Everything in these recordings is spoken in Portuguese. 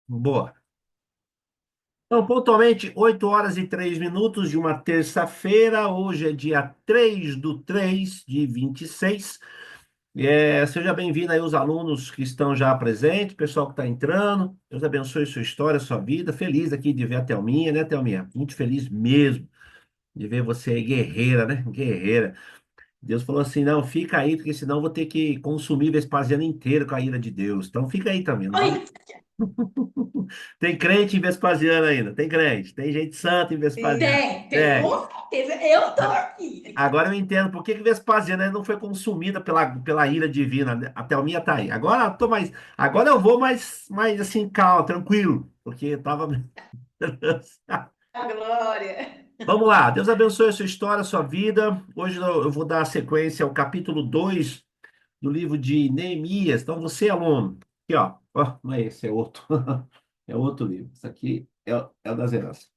Boa. Então, pontualmente, 8 horas e 3 minutos de uma terça-feira. Hoje é dia 3 do 3 de 26. Seja bem-vindo aí os alunos que estão já presentes, pessoal que está entrando. Deus abençoe sua história, sua vida. Feliz aqui de ver a Thelminha, né, Thelminha? Muito feliz mesmo de ver você aí, guerreira, né? Guerreira. Deus falou assim: não, fica aí, porque senão eu vou ter que consumir Vespasiano inteiro com a ira de Deus. Então fica aí também, não vai. Oi, Tem crente em Vespasiano ainda, tem crente, tem gente santa em Vespasiano. tem, É. com certeza. Eu tô aqui. Agora eu entendo por que que Vespasiano não foi consumida pela ira divina, né? A Thelminha tá aí. Agora eu vou mais assim, calmo, tranquilo, porque tava. A glória. Vamos lá, Deus abençoe a sua história, a sua vida. Hoje eu vou dar sequência ao capítulo 2 do livro de Neemias. Então, você, aluno, aqui, ó, não é esse, é outro. É outro livro. Isso aqui é o das heranças.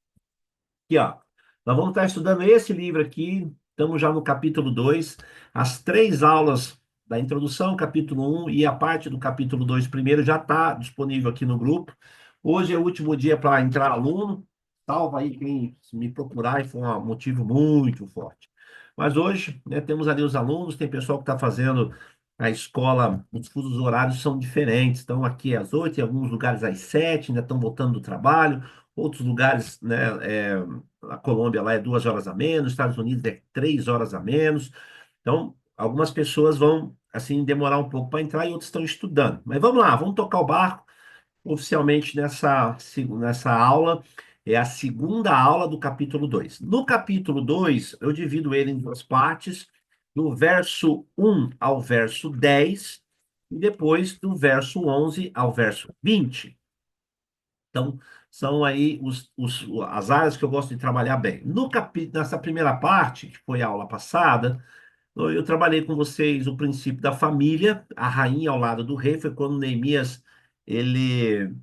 Aqui, ó. Nós vamos estar estudando esse livro aqui. Estamos já no capítulo 2. As três aulas da introdução, capítulo 1 e a parte do capítulo 2 primeiro já está disponível aqui no grupo. Hoje é o último dia para entrar aluno. Salva aí quem me procurar, e foi um motivo muito forte. Mas hoje, né, temos ali os alunos, tem pessoal que está fazendo a escola, os fusos horários são diferentes. Então, aqui é às 8, em alguns lugares às 7, ainda estão voltando do trabalho. Outros lugares, né, a Colômbia lá é 2 horas a menos, Estados Unidos é 3 horas a menos. Então, algumas pessoas vão, assim, demorar um pouco para entrar e outras estão estudando. Mas vamos lá, vamos tocar o barco oficialmente nessa aula. É a segunda aula do capítulo 2. No capítulo 2 eu divido ele em duas partes, do verso 1 ao verso 10, e depois do verso 11 ao verso 20. Então, são aí as áreas que eu gosto de trabalhar bem. Nessa primeira parte, que foi a aula passada, eu trabalhei com vocês o princípio da família, a rainha ao lado do rei, foi quando Neemias ele,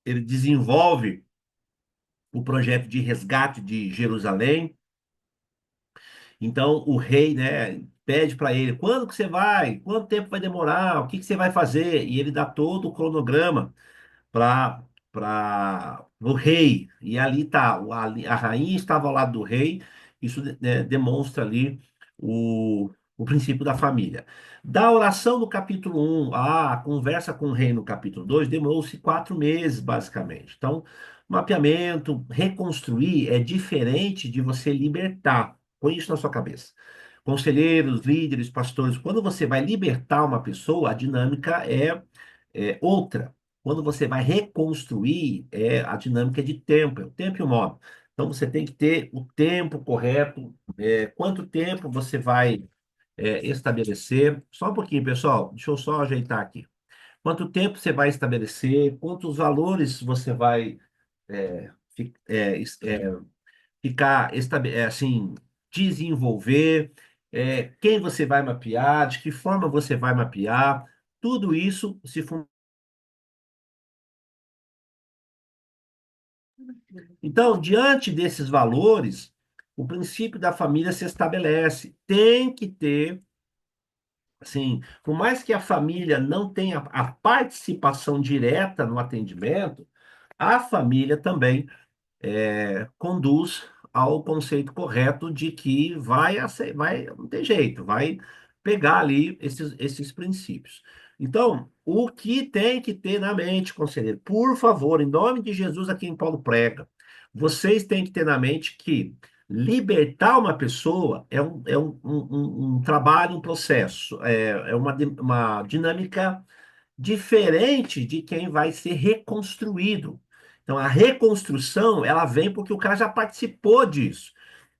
ele desenvolve o projeto de resgate de Jerusalém. Então, o rei, né, pede para ele, quando que você vai? Quanto tempo vai demorar? O que que você vai fazer? E ele dá todo o cronograma para o rei. E ali tá, a rainha estava ao lado do rei. Isso, né, demonstra ali o princípio da família. Da oração do capítulo 1 à conversa com o rei no capítulo 2 demorou-se 4 meses, basicamente. Então, mapeamento, reconstruir é diferente de você libertar. Põe isso na sua cabeça. Conselheiros, líderes, pastores, quando você vai libertar uma pessoa, a dinâmica é outra. Quando você vai reconstruir, a dinâmica é de tempo, é o tempo e o modo. Então você tem que ter o tempo correto, quanto tempo você vai estabelecer. Só um pouquinho, pessoal, deixa eu só ajeitar aqui. Quanto tempo você vai estabelecer, quantos valores você vai é, fi- é, es- é, ficar, assim, desenvolver, quem você vai mapear, de que forma você vai mapear, tudo isso se Então, diante desses valores, o princípio da família se estabelece. Tem que ter, assim, por mais que a família não tenha a participação direta no atendimento, a família também conduz ao conceito correto de que não tem jeito, vai pegar ali esses princípios. Então, o que tem que ter na mente, conselheiro, por favor, em nome de Jesus a quem Paulo prega, vocês têm que ter na mente que libertar uma pessoa é um trabalho, um processo, é uma dinâmica diferente de quem vai ser reconstruído. Então, a reconstrução, ela vem porque o cara já participou disso.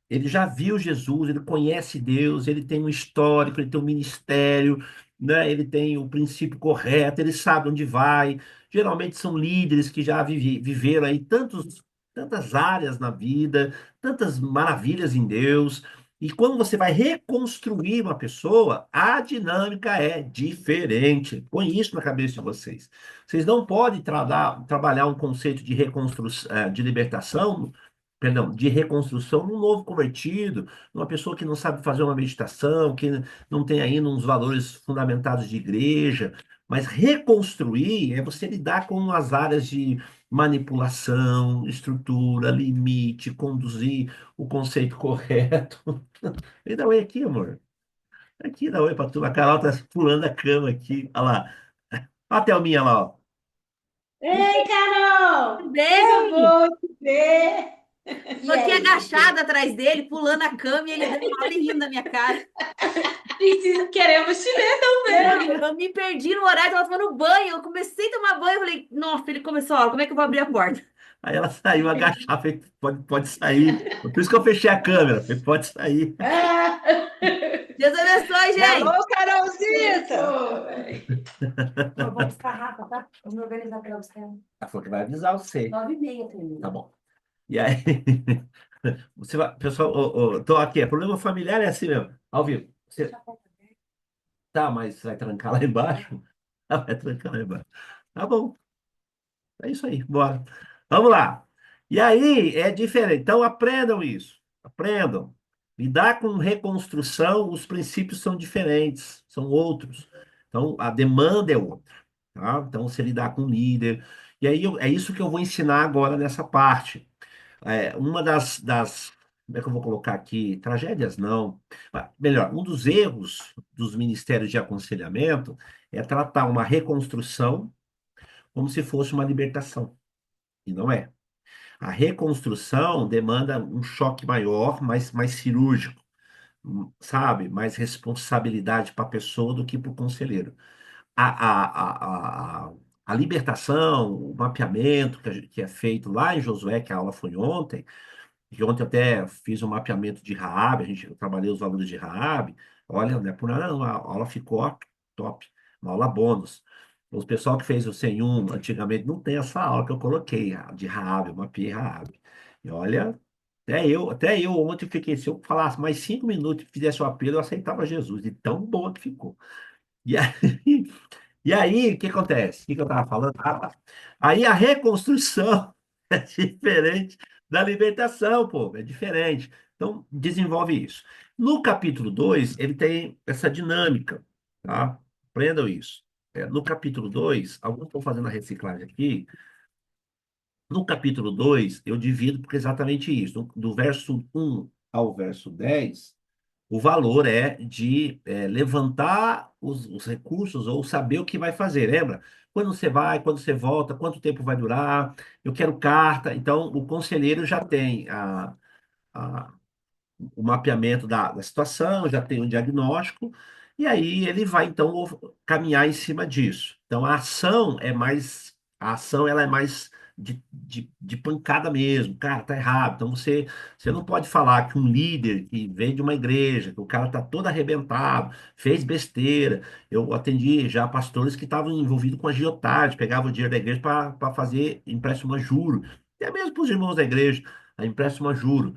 Ele já viu Jesus, ele conhece Deus, ele tem um histórico, ele tem um ministério, né? Ele tem o princípio correto, ele sabe onde vai. Geralmente são líderes que já viveram aí tantas áreas na vida, tantas maravilhas em Deus. E quando você vai reconstruir uma pessoa, a dinâmica é diferente. Põe isso na cabeça de vocês. Vocês não podem trabalhar um conceito de reconstrução, de libertação, perdão, de reconstrução num novo convertido, numa pessoa que não sabe fazer uma meditação, que não tem ainda uns valores fundamentados de igreja, Mas reconstruir é você lidar com as áreas de manipulação, estrutura, limite, conduzir o conceito correto. E dá oi aqui, amor. Aqui dá oi pra tu. A Carol tá pulando a cama aqui. Olha lá. Olha a Thelminha lá, ó. Ei, Carol! Coisa Bem, boa te ver! tô E aqui aí? agachada atrás dele, pulando a cama e ele dando mole e rindo da minha cara. Queremos te ver também. Eu me perdi no horário, tava tomando banho. Eu comecei a tomar banho, eu falei, nossa, ele começou a aula, como é que eu vou abrir a porta? Aí ela saiu agachada. Falei, pode sair. Por isso que eu fechei a câmera. Falei, pode sair. Ah. Deus abençoe, Hello, gente! Carolzita! Eu vou buscar a Rafa, tá? Vou me organizar pra ela buscar ela. Ela falou que vai avisar você. 9h30 termina. Tá bom. E aí, você vai, pessoal, tô aqui, é problema familiar é assim mesmo, ao vivo. Você, tá, mas vai trancar lá embaixo? Ah, vai trancar lá embaixo. Tá bom, é isso aí, bora. Vamos lá. E aí, é diferente. Então, aprendam isso. Aprendam. Lidar com reconstrução, os princípios são diferentes, são outros. Então, a demanda é outra, tá? Então, você lidar com o líder. E aí, é isso que eu vou ensinar agora nessa parte. Uma como é que eu vou colocar aqui? Tragédias, não. Melhor, um dos erros dos ministérios de aconselhamento é tratar uma reconstrução como se fosse uma libertação. E não é. A reconstrução demanda um choque maior, mais cirúrgico, sabe? Mais responsabilidade para a pessoa do que para o conselheiro. A libertação, o mapeamento que é feito lá em Josué, que a aula foi ontem, e ontem eu até fiz um mapeamento de Raabe, eu trabalhei os valores de Raabe. Olha, não é por nada não, a aula ficou ó, top, uma aula bônus. O pessoal que fez o 101 antigamente não tem essa aula que eu coloquei, a de Raabe, eu mapeei Raabe. E olha, até eu ontem fiquei, se eu falasse mais 5 minutos e fizesse o apelo, eu aceitava Jesus, de tão boa que ficou. E aí, e aí, o que acontece? O que eu estava falando? Tá. Aí a reconstrução é diferente da libertação, pô, é diferente. Então, desenvolve isso. No capítulo 2 ele tem essa dinâmica, tá? Aprendam isso. No capítulo 2 alguns estão fazendo a reciclagem aqui. No capítulo 2 eu divido porque é exatamente isso. Do verso 1 ao verso 10 o valor é de levantar os recursos ou saber o que vai fazer, lembra? Quando você vai, quando você volta, quanto tempo vai durar, eu quero carta. Então, o conselheiro já tem a, o mapeamento da situação, já tem o diagnóstico, e aí ele vai então caminhar em cima disso. Então a ação ela é mais de pancada mesmo, cara, tá errado. Então você não pode falar que um líder que vem de uma igreja, que o cara tá todo arrebentado, fez besteira. Eu atendi já pastores que estavam envolvidos com agiotagem, pegavam o dinheiro da igreja para fazer empréstimo a juro. Até mesmo para os irmãos da igreja, a empréstimo a juro.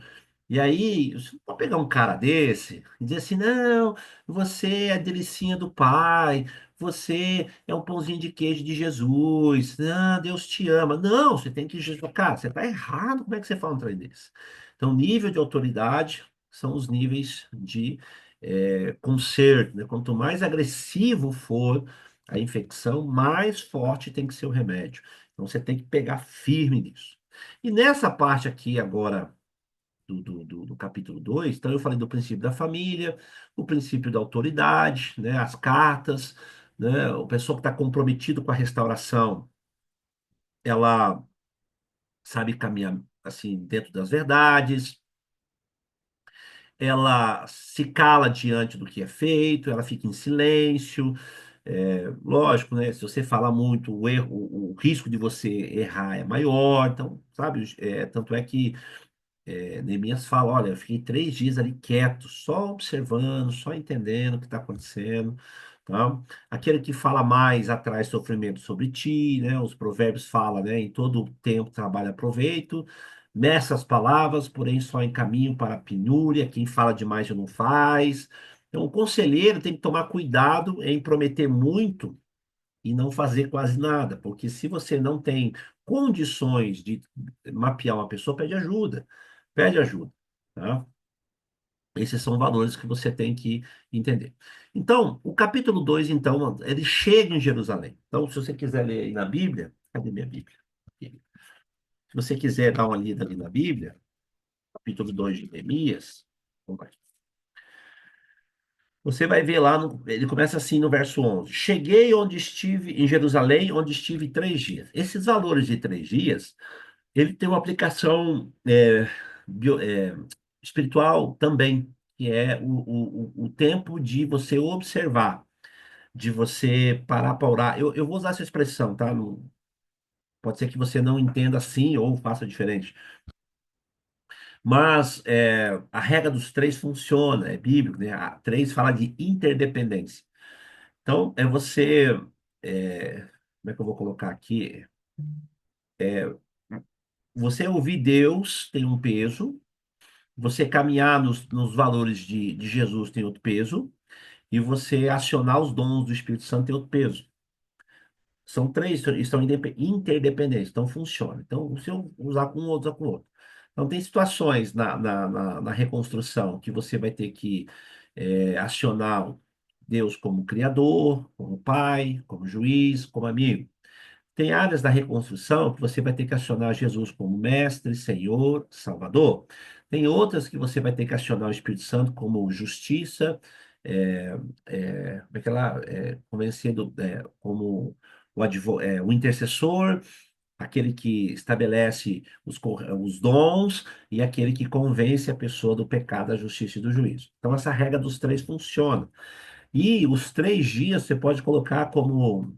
E aí, você não pode pegar um cara desse e dizer assim, não, você é a delicinha do Pai, você é um pãozinho de queijo de Jesus, ah, Deus te ama. Não, você tem que... Cara, você está errado, como é que você fala um trem desse? Então, nível de autoridade são os níveis de conserto, né? Quanto mais agressivo for a infecção, mais forte tem que ser o remédio. Então, você tem que pegar firme nisso. E nessa parte aqui agora do capítulo 2 então eu falei do princípio da família, o princípio da autoridade, né, as cartas, né, o pessoal que está comprometido com a restauração, ela sabe caminhar assim dentro das verdades, ela se cala diante do que é feito, ela fica em silêncio. Lógico, né? Se você fala muito, o risco de você errar é maior. Então, sabe, tanto é que Neemias fala, olha, eu fiquei 3 dias ali quieto, só observando, só entendendo o que está acontecendo, tá? Aquele que fala mais atrás sofrimento sobre ti, né? Os provérbios falam, né? Em todo o tempo trabalha proveito, meça as palavras, porém só em caminho para a penúria, quem fala demais já não faz. Então, o conselheiro tem que tomar cuidado em prometer muito e não fazer quase nada, porque se você não tem condições de mapear uma pessoa, pede ajuda. Pede ajuda, tá? Esses são valores que você tem que entender. Então, o capítulo 2 então, ele chega em Jerusalém. Então, se você quiser ler aí na Bíblia, cadê minha Bíblia? Aqui. Se você quiser dar uma lida ali na Bíblia, capítulo 2 de Neemias, vamos lá. Você vai ver lá, ele começa assim no verso 11: Cheguei onde estive, em Jerusalém, onde estive 3 dias. Esses valores de 3 dias, ele tem uma aplicação espiritual também, que é o tempo de você observar, de você parar para orar. Eu vou usar essa expressão, tá? Pode ser que você não entenda assim ou faça diferente. Mas a regra dos três funciona, é bíblico, né? A três fala de interdependência. Então, é você. é, Como é que eu vou colocar aqui? Você ouvir Deus tem um peso, você caminhar nos valores de Jesus tem outro peso, e você acionar os dons do Espírito Santo tem outro peso. São três, estão interdependentes, então funciona. Então, se eu usar com um, usar com o outro. Então, tem situações na reconstrução que você vai ter que acionar Deus como Criador, como Pai, como Juiz, como amigo. Tem áreas da reconstrução que você vai ter que acionar Jesus como Mestre, Senhor, Salvador. Tem outras que você vai ter que acionar o Espírito Santo como Justiça, é, como é que ela, convencendo, como o intercessor, aquele que estabelece os dons e aquele que convence a pessoa do pecado, da justiça e do juízo. Então, essa regra dos três funciona. E os 3 dias você pode colocar como,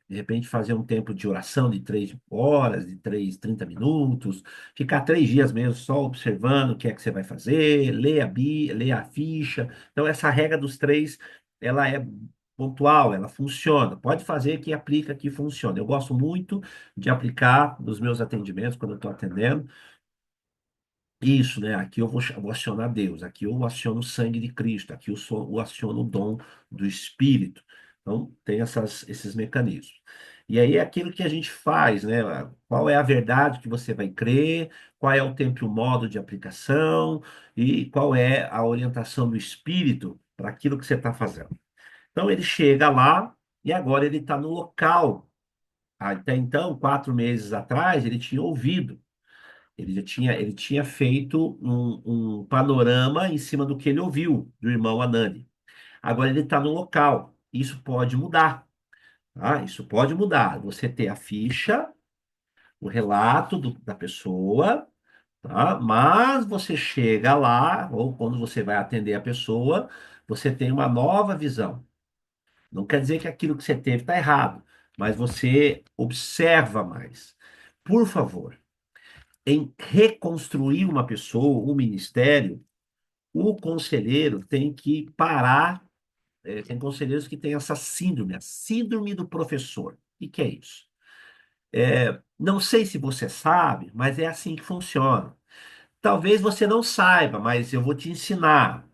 de repente, fazer um tempo de oração de 3 horas, de 30 minutos, ficar 3 dias mesmo só observando o que é que você vai fazer, ler a ficha. Então, essa regra dos três, ela é pontual, ela funciona. Pode fazer que aplica que funciona. Eu gosto muito de aplicar nos meus atendimentos, quando eu estou atendendo, isso, né? Aqui vou acionar Deus, aqui eu aciono o sangue de Cristo, aqui eu aciono o dom do Espírito. Então, tem esses mecanismos. E aí é aquilo que a gente faz, né? Qual é a verdade que você vai crer, qual é o tempo e o modo de aplicação e qual é a orientação do Espírito para aquilo que você está fazendo. Então, ele chega lá e agora ele está no local. Até então, 4 meses atrás, ele tinha ouvido. Ele tinha feito um panorama em cima do que ele ouviu do irmão Anani. Agora ele está no local. Isso pode mudar, tá? Isso pode mudar. Você ter a ficha, o relato da pessoa, tá? Mas você chega lá, ou quando você vai atender a pessoa, você tem uma nova visão. Não quer dizer que aquilo que você teve está errado, mas você observa mais. Por favor, em reconstruir uma pessoa, um ministério, o conselheiro tem que parar. Tem conselheiros que têm essa síndrome, a síndrome do professor. O que é isso? Não sei se você sabe, mas é assim que funciona. Talvez você não saiba, mas eu vou te ensinar.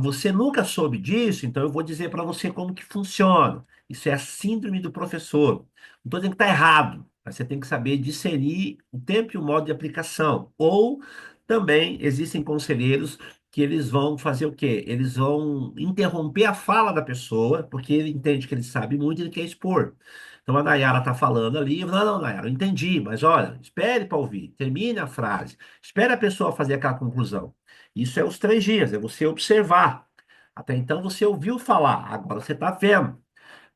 Você nunca soube disso, então eu vou dizer para você como que funciona. Isso é a síndrome do professor. Não estou dizendo que está errado, mas você tem que saber discernir o tempo e o modo de aplicação. Ou também existem conselheiros que eles vão fazer o quê? Eles vão interromper a fala da pessoa, porque ele entende que ele sabe muito e ele quer expor. Então a Nayara está falando ali, não, não, Nayara, eu entendi, mas olha, espere para ouvir, termine a frase, espere a pessoa fazer aquela conclusão. Isso é os 3 dias, é você observar. Até então você ouviu falar, agora você está vendo.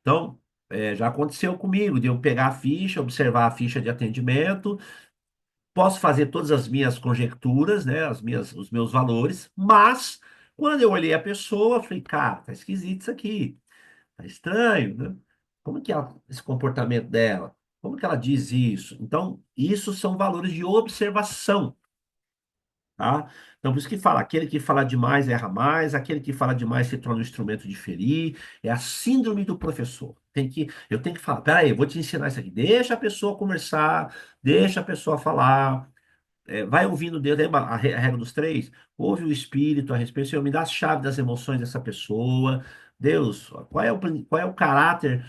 Então, já aconteceu comigo, de eu pegar a ficha, observar a ficha de atendimento, posso fazer todas as minhas conjecturas, né, os meus valores, mas quando eu olhei a pessoa, eu falei, cara, tá esquisito isso aqui, tá estranho, né? Como que é esse comportamento dela? Como que ela diz isso? Então, isso são valores de observação. Tá? Então, por isso que fala, aquele que fala demais erra mais, aquele que fala demais se torna um instrumento de ferir, é a síndrome do professor. Eu tenho que falar, peraí, eu vou te ensinar isso aqui, deixa a pessoa conversar, deixa a pessoa falar, vai ouvindo Deus, lembra a regra dos três? Ouve o Espírito a respeito, Senhor, me dá a chave das emoções dessa pessoa, Deus, qual é o caráter,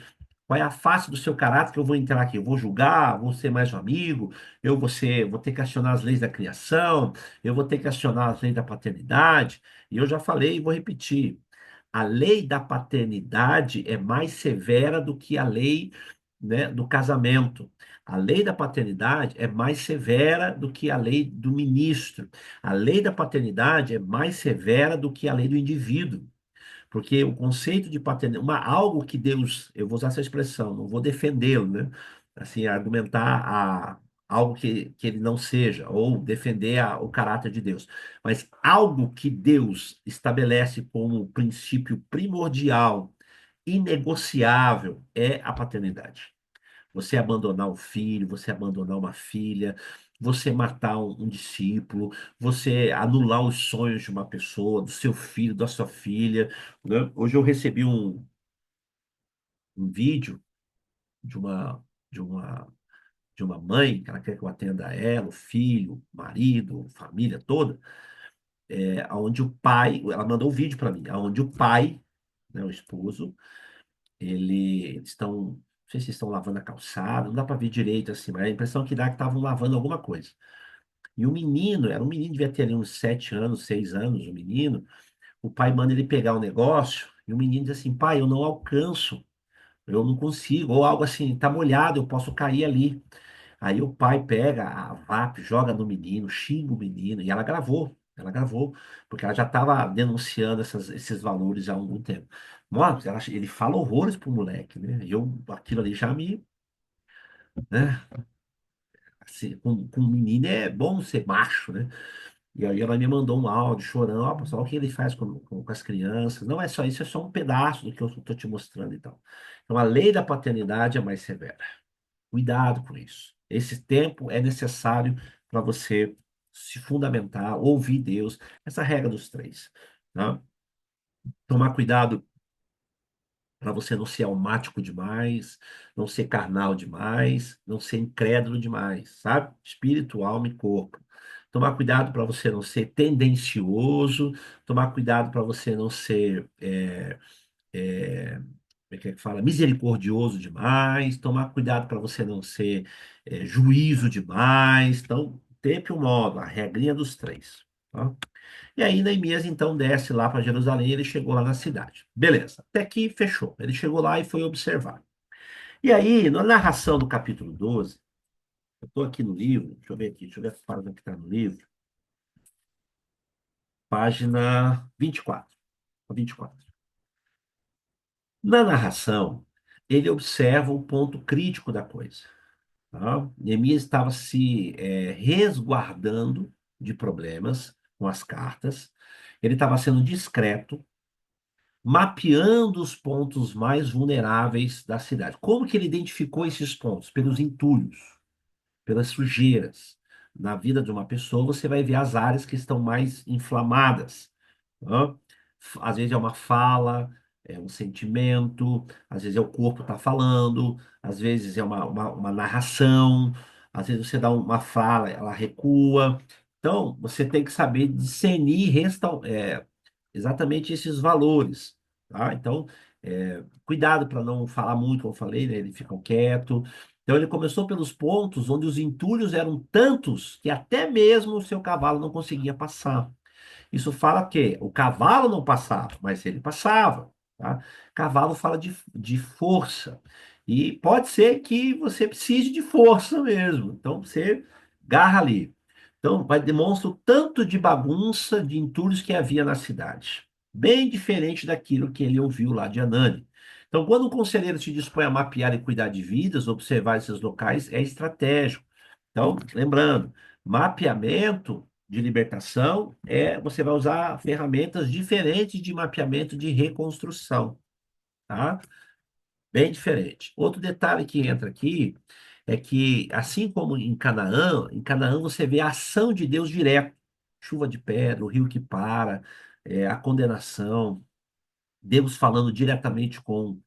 qual é a face do seu caráter que eu vou entrar aqui? Eu vou julgar, vou ser mais um amigo, vou ter que acionar as leis da criação, eu vou ter que acionar as leis da paternidade. E eu já falei e vou repetir. A lei da paternidade é mais severa do que a lei, né, do casamento. A lei da paternidade é mais severa do que a lei do ministro. A lei da paternidade é mais severa do que a lei do indivíduo. Porque o conceito de paternidade, algo que Deus, eu vou usar essa expressão, não vou defendê-lo, né? Assim, argumentar algo que ele não seja, ou defender o caráter de Deus. Mas algo que Deus estabelece como princípio primordial, inegociável, é a paternidade. Você abandonar um filho, você abandonar uma filha, você matar um discípulo, você anular os sonhos de uma pessoa, do seu filho, da sua filha, né? Hoje eu recebi um vídeo de uma, de uma, de uma mãe, que ela quer que eu atenda a ela, o filho, o marido, a família toda, onde o pai, ela mandou um vídeo para mim, onde o pai, né, o esposo, eles estão, não sei se estão lavando a calçada, não dá para ver direito assim, mas a impressão que dá é que estavam lavando alguma coisa. E o menino, era um menino, devia ter ali uns 7 anos, 6 anos, o menino. O pai manda ele pegar o negócio e o menino diz assim: pai, eu não alcanço, eu não consigo, ou algo assim, tá molhado, eu posso cair ali. Aí o pai pega a VAP, joga no menino, xinga o menino, e ela gravou, porque ela já estava denunciando esses valores há algum tempo. Nossa, ele fala horrores pro moleque, né? E aquilo ali já me, né? Assim, com o menino é bom ser macho, né? E aí ela me mandou um áudio chorando, ó, pessoal, o que ele faz com as crianças. Não é só isso, é só um pedaço do que eu estou te mostrando, então. Então, a lei da paternidade é mais severa. Cuidado com isso. Esse tempo é necessário para você se fundamentar, ouvir Deus. Essa regra dos três, tá? Tomar cuidado para você não ser almático demais, não ser carnal demais, não ser incrédulo demais, sabe? Espírito, alma e corpo. Tomar cuidado para você não ser tendencioso, tomar cuidado para você não ser, como é que fala? Misericordioso demais, tomar cuidado para você não ser juízo demais. Então, tempo e um modo, a regrinha dos três. Tá? E aí Neemias então desce lá para Jerusalém, e ele chegou lá na cidade. Beleza, até aqui fechou. Ele chegou lá e foi observar. E aí, na narração do capítulo 12, eu estou aqui no livro, deixa eu ver aqui, deixa eu ver a página que está no livro, página 24. 24. Na narração, ele observa o ponto crítico da coisa. Tá? Neemias estava se resguardando de problemas com as cartas, ele estava sendo discreto, mapeando os pontos mais vulneráveis da cidade. Como que ele identificou esses pontos? Pelos entulhos, pelas sujeiras. Na vida de uma pessoa, você vai ver as áreas que estão mais inflamadas. Tá? Às vezes é uma fala, é um sentimento, às vezes é o corpo está falando, às vezes é uma narração, às vezes você dá uma fala, ela recua. Então, você tem que saber discernir exatamente esses valores, tá? Então, cuidado para não falar muito, como eu falei, né? Eles ficam quietos. Então, ele começou pelos pontos onde os entulhos eram tantos que até mesmo o seu cavalo não conseguia passar. Isso fala que o cavalo não passava, mas ele passava, tá? Cavalo fala de força. E pode ser que você precise de força mesmo. Então, você garra ali. Então, vai demonstra o tanto de bagunça, de entulhos que havia na cidade. Bem diferente daquilo que ele ouviu lá de Anani. Então, quando o conselheiro se dispõe a mapear e cuidar de vidas, observar esses locais é estratégico. Então, lembrando, mapeamento de libertação você vai usar ferramentas diferentes de mapeamento de reconstrução, tá? Bem diferente. Outro detalhe que entra aqui é que, assim como em Canaã você vê a ação de Deus direto. Chuva de pedra, o rio que para, a condenação, Deus falando diretamente com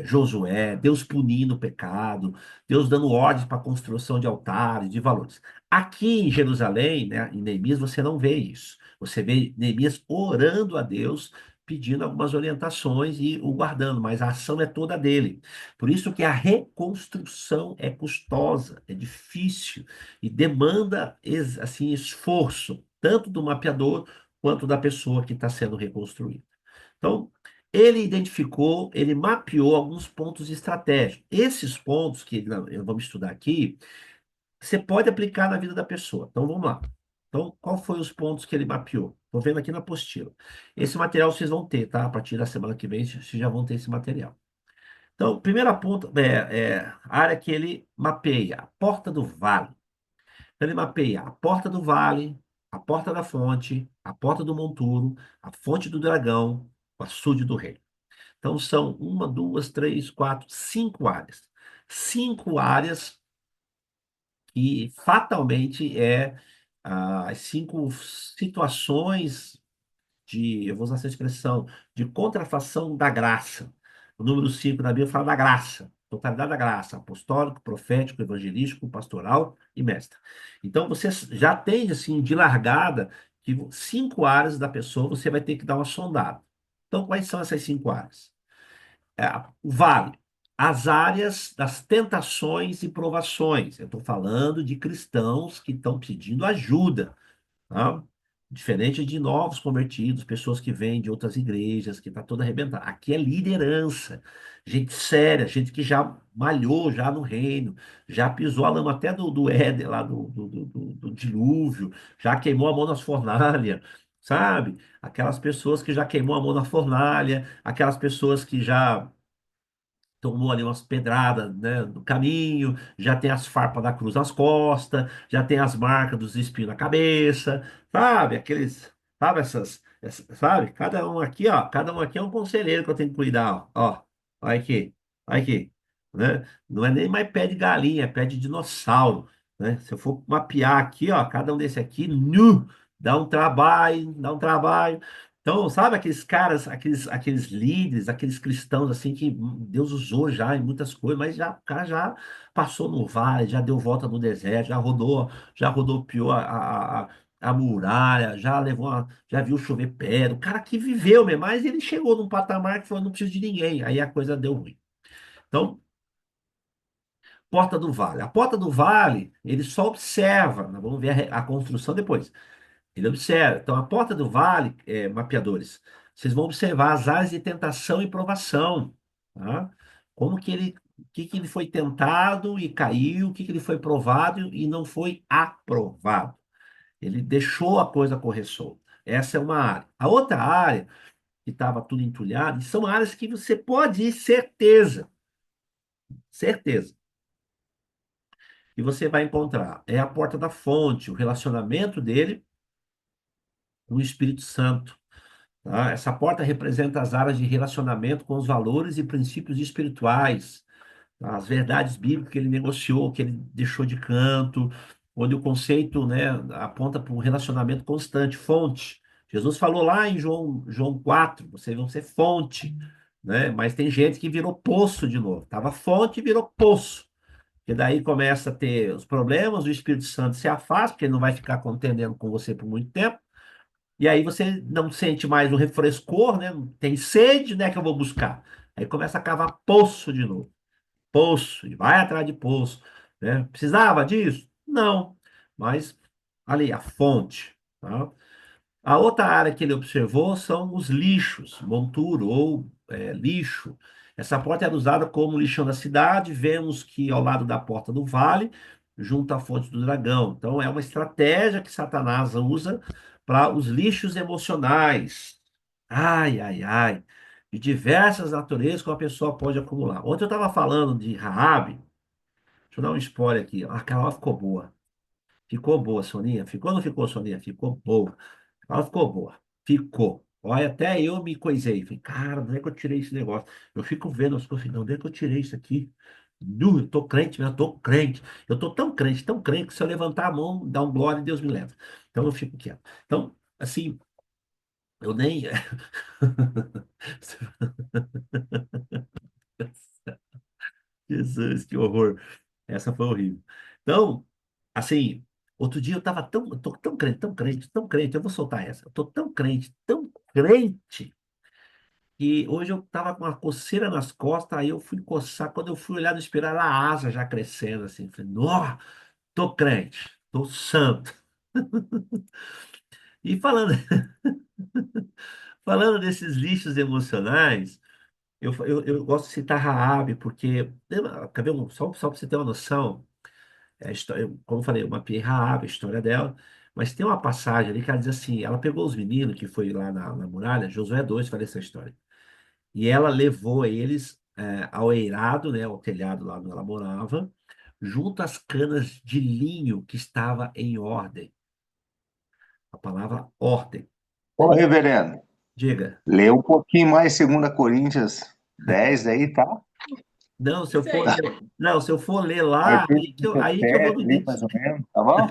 Josué, Deus punindo o pecado, Deus dando ordens para a construção de altares, de valores. Aqui em Jerusalém, né, em Neemias, você não vê isso. Você vê Neemias orando a Deus, pedindo algumas orientações e o guardando, mas a ação é toda dele. Por isso que a reconstrução é custosa, é difícil e demanda assim esforço, tanto do mapeador quanto da pessoa que está sendo reconstruída. Então, Ele identificou, ele mapeou alguns pontos estratégicos. Esses pontos que vamos estudar aqui, você pode aplicar na vida da pessoa. Então vamos lá. Então, qual foi os pontos que ele mapeou? Estou vendo aqui na apostila. Esse material vocês vão ter, tá? A partir da semana que vem, vocês já vão ter esse material. Então, primeira ponta é a área que ele mapeia, a porta do vale. Então, ele mapeia a porta do vale, a porta da fonte, a porta do monturo, a fonte do dragão, o açude do rei. Então, são uma, duas, três, quatro, cinco áreas. Cinco áreas que fatalmente as cinco situações eu vou usar essa expressão, de contrafação da graça. O número 5 na Bíblia fala da graça, totalidade da graça, apostólico, profético, evangelístico, pastoral e mestre. Então você já tem, assim, de largada, que cinco áreas da pessoa você vai ter que dar uma sondada. Então, quais são essas cinco áreas? O vale, as áreas das tentações e provações. Eu estou falando de cristãos que estão pedindo ajuda, tá? Diferente de novos convertidos, pessoas que vêm de outras igrejas, que está toda arrebentada. Aqui é liderança, gente séria, gente que já malhou já no reino, já pisou a lama até do Éden, lá do dilúvio, já queimou a mão nas fornalhas, sabe? Aquelas pessoas que já queimou a mão na fornalha, aquelas pessoas que já tomou ali umas pedradas, né, no caminho, já tem as farpas da cruz nas costas, já tem as marcas dos espinhos na cabeça, sabe? Sabe sabe? Cada um aqui, ó, cada um aqui é um conselheiro que eu tenho que cuidar, ó. Olha aqui, né? Não é nem mais pé de galinha, é pé de dinossauro, né? Se eu for mapear aqui, ó, cada um desse aqui, dá um trabalho, dá um trabalho. Então, sabe aqueles caras, aqueles líderes, aqueles cristãos assim que Deus usou já em muitas coisas, mas já, o cara já passou no vale, já deu volta no deserto, já rodopiou a muralha, já viu chover pedra. O cara que viveu mesmo, mas ele chegou num patamar que falou, não preciso de ninguém. Aí a coisa deu ruim. Então, Porta do Vale. A Porta do Vale, ele só observa, nós vamos ver a construção depois. Ele observa. Então, a porta do vale, mapeadores, vocês vão observar as áreas de tentação e provação, tá? Como que o que que ele foi tentado e caiu, o que que ele foi provado e não foi aprovado. Ele deixou a coisa correr solta. Essa é uma área. A outra área, que estava tudo entulhado, são áreas que você pode ir certeza, certeza, que você vai encontrar. É a porta da fonte, o relacionamento dele com o Espírito Santo. Tá? Essa porta representa as áreas de relacionamento com os valores e princípios espirituais, tá? As verdades bíblicas que ele negociou, que ele deixou de canto, onde o conceito, né, aponta para um relacionamento constante, fonte. Jesus falou lá em João 4, vocês vão ser fonte, né? Mas tem gente que virou poço de novo. Tava fonte e virou poço. E daí começa a ter os problemas, o Espírito Santo se afasta, porque ele não vai ficar contendendo com você por muito tempo. E aí você não sente mais o refrescor, né? Tem sede, né? Que eu vou buscar. Aí começa a cavar poço de novo. Poço, e vai atrás de poço, né? Precisava disso? Não. Mas ali, a fonte, tá? A outra área que ele observou são os lixos, monturo ou lixo. Essa porta era usada como lixão da cidade. Vemos que ao lado da porta do vale, junto à fonte do dragão. Então, é uma estratégia que Satanás usa para os lixos emocionais. Ai, ai, ai. De diversas naturezas que uma pessoa pode acumular. Ontem eu estava falando de Raabe. Deixa eu dar um spoiler aqui. Aquela hora ficou boa. Ficou boa, Soninha. Ficou ou não ficou, Soninha? Ficou boa. Ela ficou boa. Ficou. Olha, até eu me coisei. Falei, cara, onde é que eu tirei esse negócio? Eu fico vendo as coisas, não, onde é que eu tirei isso aqui? Nu, eu tô crente, eu tô crente. Eu tô tão crente, que se eu levantar a mão, dá um glória e Deus me leva. Então eu fico quieto. Então, assim, eu nem. Jesus, que horror. Essa foi horrível. Então, assim, outro dia eu tô tão crente, eu vou soltar essa. Eu tô tão crente e hoje eu tava com uma coceira nas costas, aí eu fui coçar, quando eu fui olhar no espelho, era a asa já crescendo, assim. Falei, nó, tô crente, tô santo. E falando, falando desses lixos emocionais, eu gosto de citar Raabe, porque, quer ver só para você ter uma noção, a história, como eu falei, eu mapeei Raabe, a história dela, mas tem uma passagem ali que ela diz assim, ela pegou os meninos que foi lá na muralha, Josué 2 fala essa história, e ela levou eles ao eirado, né, ao telhado lá onde ela morava, junto às canas de linho que estava em ordem. A palavra ordem. Ô, reverendo, Diga. lê um pouquinho mais 2 Coríntios 10 aí, tá? Não, se eu Isso for aí. ler, não, se eu for ler lá, Versículo aí que eu vou 17, me ali mais ou identificar. menos, tá bom?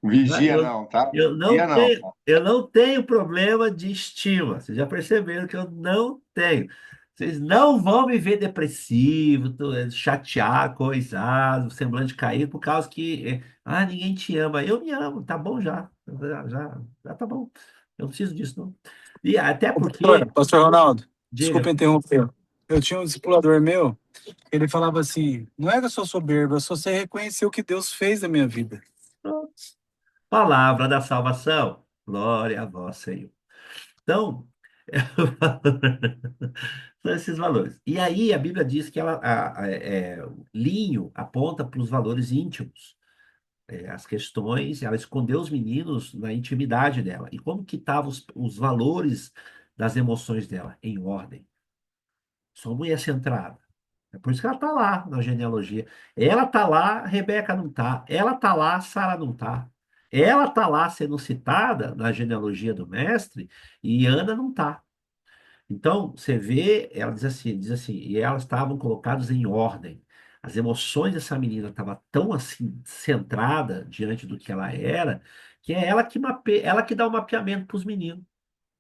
Vigia Eu, não, tá? eu não Vigia não. tenho, eu não tenho problema de estima. Vocês já perceberam que eu não tenho. Vocês não vão me ver depressivo, chateado, coisado, semblante caído, por causa que, ninguém te ama. Eu me amo, tá bom já. Já tá bom. Eu não preciso disso, não. E até Ô, porque, Pastor Ronaldo, diga, desculpa interromper. Eu tinha um discipulador meu, ele falava assim: não é que eu sou soberbo, é só você reconhecer o que Deus fez na minha vida. palavra da salvação. Glória a vós, Senhor. Então, são esses valores. E aí a Bíblia diz que linho aponta para os valores íntimos. As questões, ela escondeu os meninos na intimidade dela. E como que estavam os valores das emoções dela? Em ordem. Só mulher centrada. É por isso que ela está lá na genealogia. Ela está lá, Rebeca não está. Ela está lá, Sara não está. Ela está lá sendo citada na genealogia do mestre e Ana não está. Então, você vê, ela diz assim, e elas estavam colocadas em ordem. As emoções dessa menina estavam tão assim centrada diante do que ela era, que é ela que mapeia, ela que dá o mapeamento para os meninos,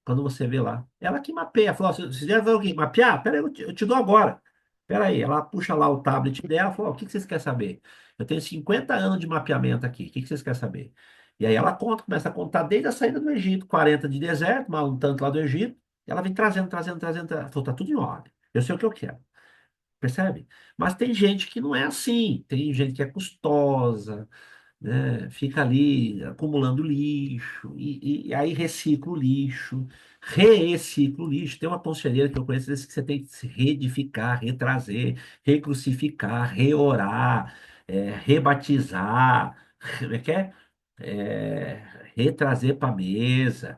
quando você vê lá. Ela que mapeia, falou, você já viu alguém mapear? Peraí, eu te dou agora. Peraí, ela puxa lá o tablet dela, falou, o que que vocês querem saber? Eu tenho 50 anos de mapeamento aqui, o que que vocês querem saber? E aí ela conta, começa a contar desde a saída do Egito, 40 de deserto, mal um tanto lá do Egito, e ela vem trazendo, trazendo, trazendo, ela falou, tá tudo em ordem. Eu sei o que eu quero. Percebe? Mas tem gente que não é assim. Tem gente que é custosa, né? Fica ali acumulando lixo, e aí recicla o lixo, recicla o lixo. Tem uma conselheira que eu conheço, diz que você tem que se reedificar, retrazer, recrucificar, reorar, rebatizar, como é que é? Retrazer para a mesa.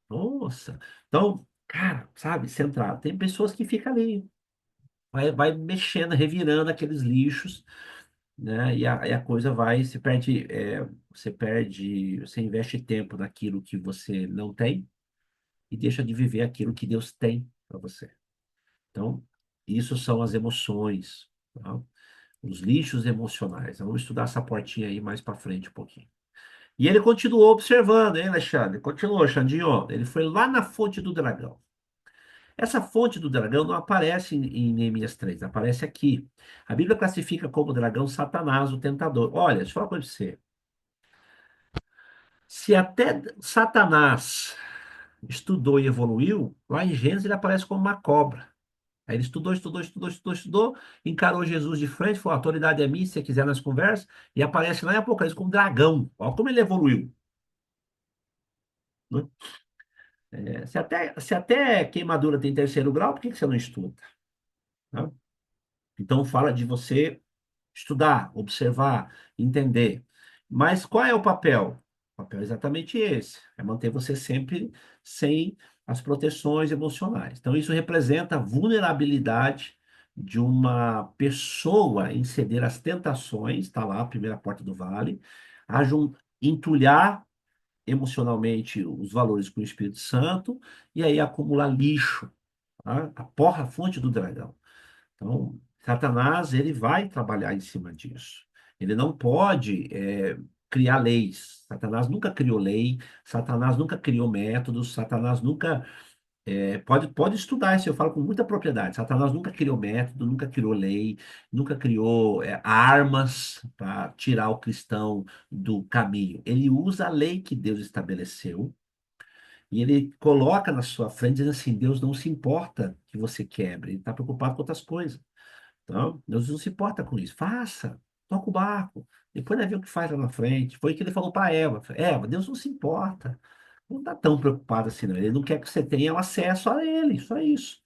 Nossa! Então, cara, sabe, centrado. Tem pessoas que ficam ali, vai mexendo, revirando aqueles lixos, né? E a coisa vai, você investe tempo naquilo que você não tem e deixa de viver aquilo que Deus tem para você. Então, isso são as emoções, tá? Os lixos emocionais. Vamos estudar essa portinha aí mais para frente um pouquinho. E ele continuou observando, hein, Alexandre? Continuou, Xandinho. Ele foi lá na fonte do dragão. Essa fonte do dragão não aparece em Neemias 3, aparece aqui. A Bíblia classifica como dragão Satanás, o tentador. Olha, deixa eu falar uma coisa pra você. Se até Satanás estudou e evoluiu, lá em Gênesis ele aparece como uma cobra. Aí ele estudou, estudou, estudou, estudou, estudou, encarou Jesus de frente, falou: a autoridade é minha, se você quiser nós conversa, e aparece lá em Apocalipse como dragão. Olha como ele evoluiu, né? Se até queimadura tem terceiro grau, por que que você não estuda? Tá? Então fala de você estudar, observar, entender. Mas qual é o papel? O papel é exatamente esse, é manter você sempre sem as proteções emocionais. Então, isso representa a vulnerabilidade de uma pessoa em ceder às tentações, está lá a primeira porta do vale, entulhar emocionalmente os valores com o Espírito Santo e aí acumular lixo, tá? A fonte do dragão. Então, Satanás, ele vai trabalhar em cima disso. Ele não pode criar leis. Satanás nunca criou lei, Satanás nunca criou métodos, Satanás nunca... pode estudar isso, eu falo com muita propriedade. Satanás nunca criou método, nunca criou lei, nunca criou armas para tirar o cristão do caminho. Ele usa a lei que Deus estabeleceu e ele coloca na sua frente dizendo assim, Deus não se importa que você quebre, ele está preocupado com outras coisas. Então, Deus não se importa com isso. Faça, toca o barco. Depois vai ver o que faz lá na frente. Foi o que ele falou para Eva. Eva, Deus não se importa. não está tão preocupado assim, não. Ele não quer que você tenha o acesso a ele, só isso.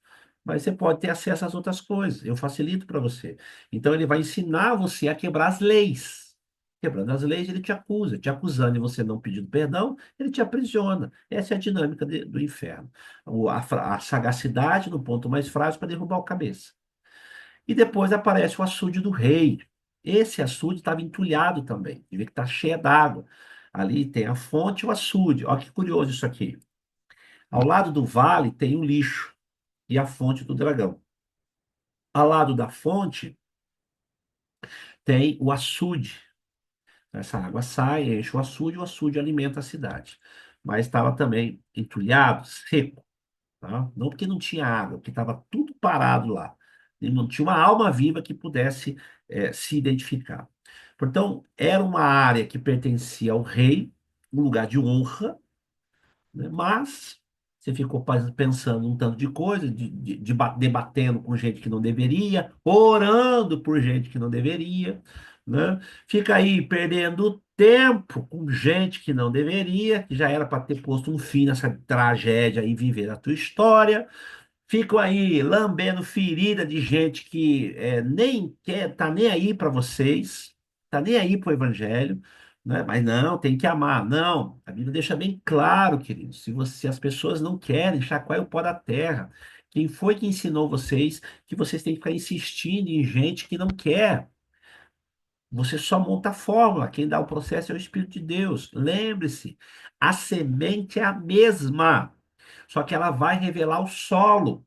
Mas você pode ter acesso às outras coisas. Eu facilito para você. Então, ele vai ensinar você a quebrar as leis. Quebrando as leis, ele te acusa. Te acusando e você não pedindo perdão, ele te aprisiona. Essa é a dinâmica do inferno. A sagacidade no ponto mais frágil para derrubar o cabeça. E depois aparece o açude do rei. Esse açude estava entulhado também. Você vê que está cheio d'água. Ali tem a fonte e o açude. Olha que curioso isso aqui. Ao lado do vale tem o lixo e a fonte do dragão. Ao lado da fonte tem o açude. Essa água sai, enche o açude alimenta a cidade. Mas estava também entulhado, seco, tá? Não porque não tinha água, porque estava tudo parado lá. E não tinha uma alma viva que pudesse se identificar. Portanto, era uma área que pertencia ao rei, um lugar de honra, né? Mas você ficou pensando um tanto de coisa, debatendo com gente que não deveria, orando por gente que não deveria, né? Fica aí perdendo tempo com gente que não deveria, que já era para ter posto um fim nessa tragédia e viver a tua história. Ficam aí lambendo ferida de gente que nem quer, tá nem aí para vocês, tá nem aí para o evangelho, né? Mas não, tem que amar. Não, a Bíblia deixa bem claro, querido, se as pessoas não querem, chacoalhe o pó da terra. Quem foi que ensinou vocês que vocês têm que ficar insistindo em gente que não quer? Você só monta a fórmula, quem dá o processo é o Espírito de Deus. Lembre-se, a semente é a mesma, só que ela vai revelar o solo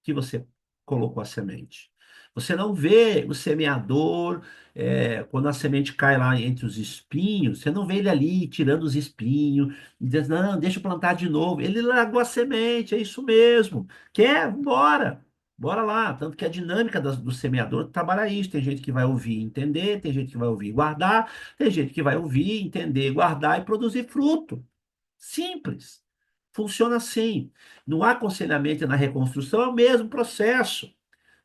que você colocou a semente. Você não vê o semeador, quando a semente cai lá entre os espinhos, você não vê ele ali tirando os espinhos, e diz, não, deixa eu plantar de novo. Ele largou a semente, é isso mesmo. Quer? Bora. Bora lá. Tanto que a dinâmica do semeador trabalha isso. Tem gente que vai ouvir e entender, tem gente que vai ouvir e guardar, tem gente que vai ouvir, entender, guardar e produzir fruto. Simples. Funciona assim. No aconselhamento e na reconstrução é o mesmo processo.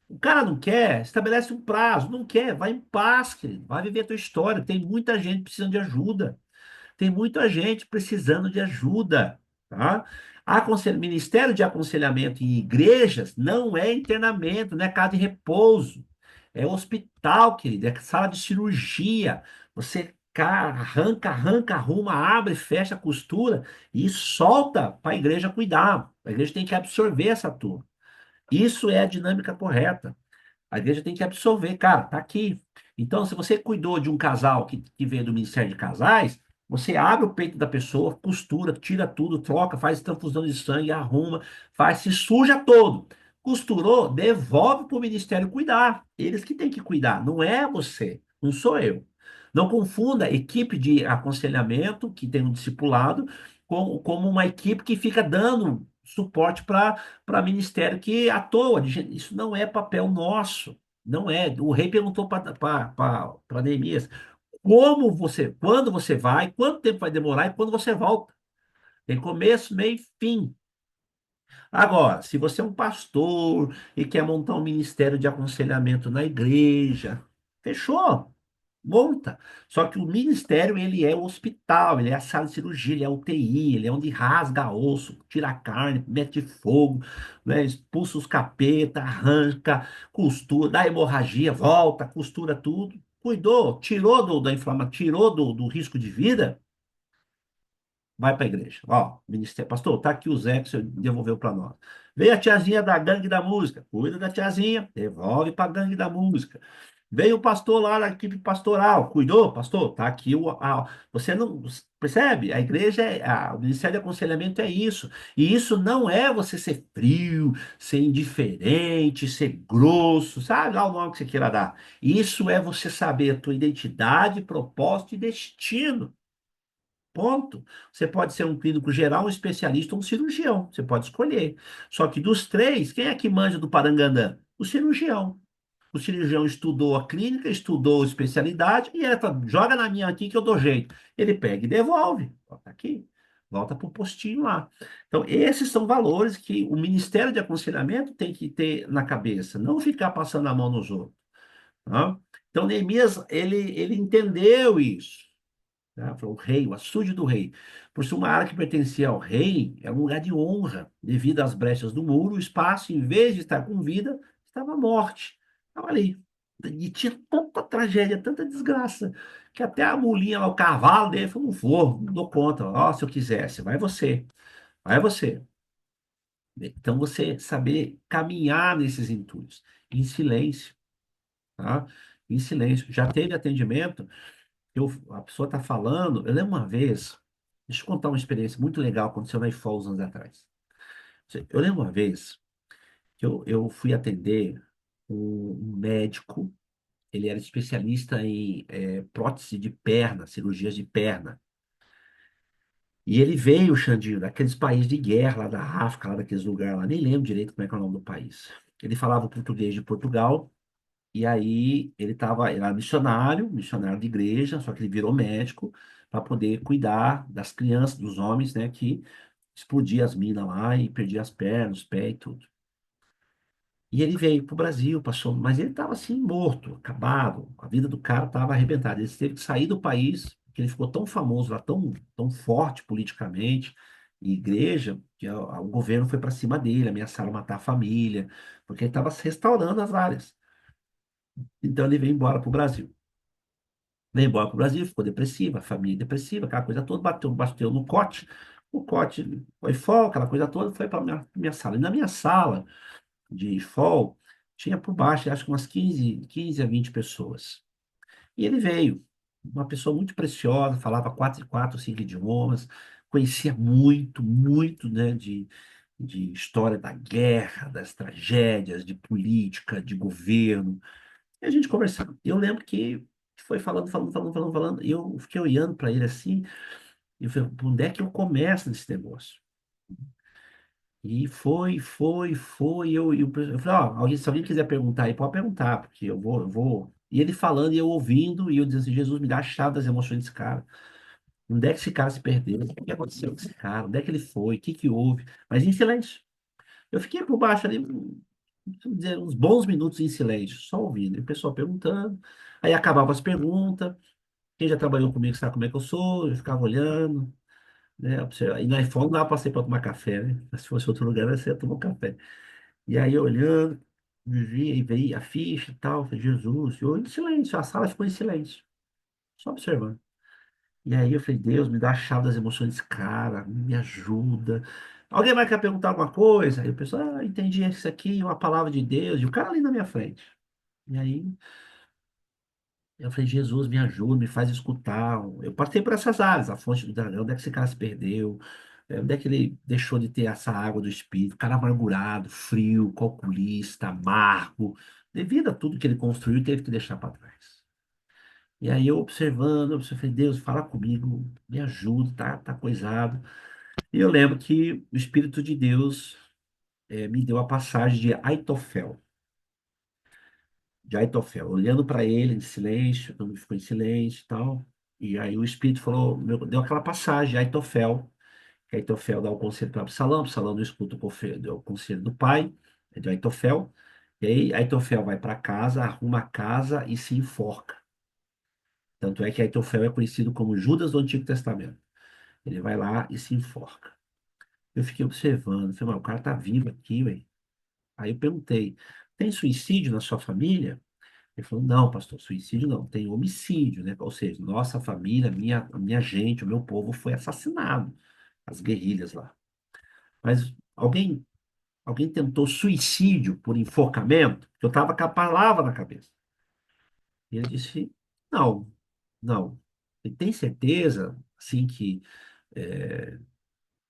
O cara não quer, estabelece um prazo. Não quer, vai em paz, querido. Vai viver a tua história. Tem muita gente precisando de ajuda. Tem muita gente precisando de ajuda, tá? Ministério de aconselhamento em igrejas não é internamento, não é casa de repouso. É hospital, querido, é sala de cirurgia. Você arranca, arranca, arruma, abre, fecha, costura e solta para a igreja cuidar. A igreja tem que absorver essa turma. Isso é a dinâmica correta. A igreja tem que absorver, cara, tá aqui. Então, se você cuidou de um casal que veio do Ministério de Casais, você abre o peito da pessoa, costura, tira tudo, troca, faz transfusão de sangue, arruma, faz, se suja todo. Costurou, devolve para o Ministério cuidar. Eles que têm que cuidar, não é você, não sou eu. Não confunda equipe de aconselhamento, que tem um discipulado, como uma equipe que fica dando suporte para ministério que à toa. Isso não é papel nosso. Não é. O rei perguntou para Neemias, quando você vai, quanto tempo vai demorar e quando você volta. Tem começo, meio e fim. Agora, se você é um pastor e quer montar um ministério de aconselhamento na igreja, fechou. Monta. Só que o ministério, ele é o hospital, ele é a sala de cirurgia, ele é a UTI, ele é onde rasga osso, tira a carne, mete fogo, né, expulsa os capeta, arranca, costura, dá hemorragia, volta, costura tudo. Cuidou, tirou da inflamação, tirou do risco de vida, vai para a igreja. Ó, ministério, pastor, tá aqui o Zé que você devolveu para nós. Veio a tiazinha da gangue da música, cuida da tiazinha, devolve para a gangue da música. Veio o pastor lá da equipe pastoral, cuidou, pastor? Tá aqui você não percebe? A igreja, o ministério de aconselhamento é isso. E isso não é você ser frio, ser indiferente, ser grosso, sabe lá o nome que você queira dar. Isso é você saber a tua identidade, propósito e destino. Ponto. Você pode ser um clínico geral, um especialista ou um cirurgião. Você pode escolher. Só que dos três, quem é que manja do parangandã? O cirurgião. O cirurgião estudou a clínica, estudou a especialidade e ele fala, joga na minha aqui que eu dou jeito. Ele pega e devolve. Ó, tá aqui. Volta para o postinho lá. Então, esses são valores que o Ministério de Aconselhamento tem que ter na cabeça. Não ficar passando a mão nos outros. Tá? Então, Neemias, ele entendeu isso. Tá? Foi o rei, o açude do rei. Por ser uma área que pertencia ao rei, era um lugar de honra. Devido às brechas do muro, o espaço, em vez de estar com vida, estava a morte. Estava ali. E tinha tanta tragédia, tanta desgraça, que até a mulinha lá, o cavalo dele, falou: não vou, não dou conta. Ó, se eu quisesse, vai você, vai você. Então, você saber caminhar nesses entulhos, em silêncio, tá? Em silêncio. Já teve atendimento, a pessoa está falando. Eu lembro uma vez, deixa eu contar uma experiência muito legal, aconteceu na IFOL uns anos atrás. Eu lembro uma vez que eu fui atender um médico, ele era especialista em prótese de perna, cirurgias de perna. E ele veio, Xandinho, daqueles países de guerra, lá da África, lá daqueles lugares lá, nem lembro direito como é que é o nome do país. Ele falava português de Portugal, e aí ele era missionário, missionário de igreja, só que ele virou médico para poder cuidar das crianças, dos homens, né, que explodia as minas lá e perdia as pernas, os pés e tudo. E ele veio para o Brasil, passou, mas ele estava assim, morto, acabado. A vida do cara estava arrebentada. Ele teve que sair do país, porque ele ficou tão famoso lá, tão forte politicamente, e igreja, que o governo foi para cima dele, ameaçaram matar a família, porque ele estava restaurando as áreas. Então ele veio embora para o Brasil. Veio embora para o Brasil, ficou depressiva, a família depressiva, aquela coisa toda, bateu no cote. O cote foi foco, aquela coisa toda, foi para minha sala. E na minha sala de FOL, tinha por baixo, acho que umas 15 a 20 pessoas. E ele veio, uma pessoa muito preciosa, falava quatro, cinco idiomas, conhecia muito, muito, né, de história da guerra, das tragédias, de política, de governo. E a gente conversando. Eu lembro que foi falando, e eu fiquei olhando para ele assim, e eu falei: "Por onde é que eu começo nesse negócio?" E foi. Eu falei: ó, se alguém quiser perguntar aí, pode perguntar, porque eu vou. E ele falando e eu ouvindo, e eu dizendo assim: Jesus, me dá a chave das emoções desse cara. Onde é que esse cara se perdeu? O que aconteceu com esse cara? Onde é que ele foi? O que que houve? Mas em silêncio. Eu fiquei por baixo ali, vamos dizer, uns bons minutos em silêncio, só ouvindo. E o pessoal perguntando. Aí acabava as perguntas. Quem já trabalhou comigo sabe como é que eu sou. Eu ficava olhando, né? E na iPhone não dava para sair para tomar café, né? Mas se fosse outro lugar, você ia tomar um café. E aí, eu olhando, via e veia a ficha e tal, falei: Jesus, eu em silêncio, a sala ficou em silêncio, só observando. E aí eu falei: Deus, me dá a chave das emoções desse cara, me ajuda. Alguém mais quer perguntar alguma coisa? Aí o pessoal: entendi isso aqui, uma palavra de Deus, e o cara ali na minha frente. E aí eu falei: Jesus, me ajuda, me faz escutar. Eu passei por essas áreas, a fonte do dragão, onde é que esse cara se perdeu? Onde é que ele deixou de ter essa água do espírito? Cara amargurado, frio, calculista, amargo, devido a tudo que ele construiu, teve que deixar para trás. E aí eu observando, eu falei: Deus, fala comigo, me ajuda, tá coisado. E eu lembro que o Espírito de Deus me deu a passagem de Aitofel. De Aitofel, olhando para ele em silêncio, todo mundo ficou em silêncio e tal. E aí o Espírito falou, deu aquela passagem de Aitofel, que Aitofel dá o conselho para Absalão, Absalão não escuta o conselho do pai, é de Aitofel. E aí Aitofel vai para casa, arruma a casa e se enforca. Tanto é que Aitofel é conhecido como Judas do Antigo Testamento. Ele vai lá e se enforca. Eu fiquei observando, falei: mas o cara tá vivo aqui, velho. Aí eu perguntei: tem suicídio na sua família? Ele falou: não, pastor, suicídio não, tem homicídio, né? Ou seja, nossa família, minha gente, o meu povo foi assassinado, as guerrilhas lá. Mas alguém tentou suicídio por enforcamento? Eu estava com a palavra na cabeça. E ele disse: não, não. Ele tem certeza, assim, que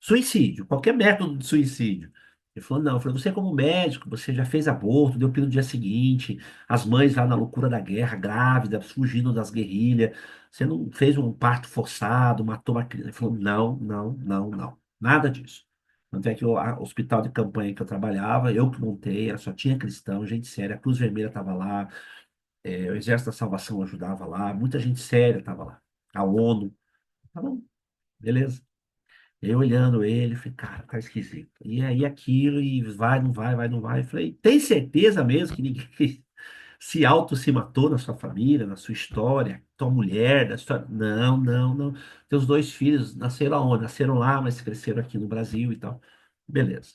suicídio, qualquer método de suicídio. Ele falou: não. Eu falei: você como médico, você já fez aborto, deu pílula no dia seguinte, as mães lá na loucura da guerra, grávidas, fugindo das guerrilhas, você não fez um parto forçado, matou uma criança. Ele falou: não, não, não, não, nada disso. Tanto é que o hospital de campanha que eu trabalhava, eu que montei, só tinha cristão, gente séria, a Cruz Vermelha estava lá, o Exército da Salvação ajudava lá, muita gente séria estava lá, a ONU. Tá bom, beleza. Eu olhando ele, falei: cara, tá esquisito. E aí aquilo, e vai, não vai, vai, não vai. Eu falei: tem certeza mesmo que ninguém fez? se auto se matou na sua família, na sua história, tua mulher, da história. Não, não, não. Teus dois filhos nasceram aonde? Nasceram lá, mas cresceram aqui no Brasil e tal. Beleza.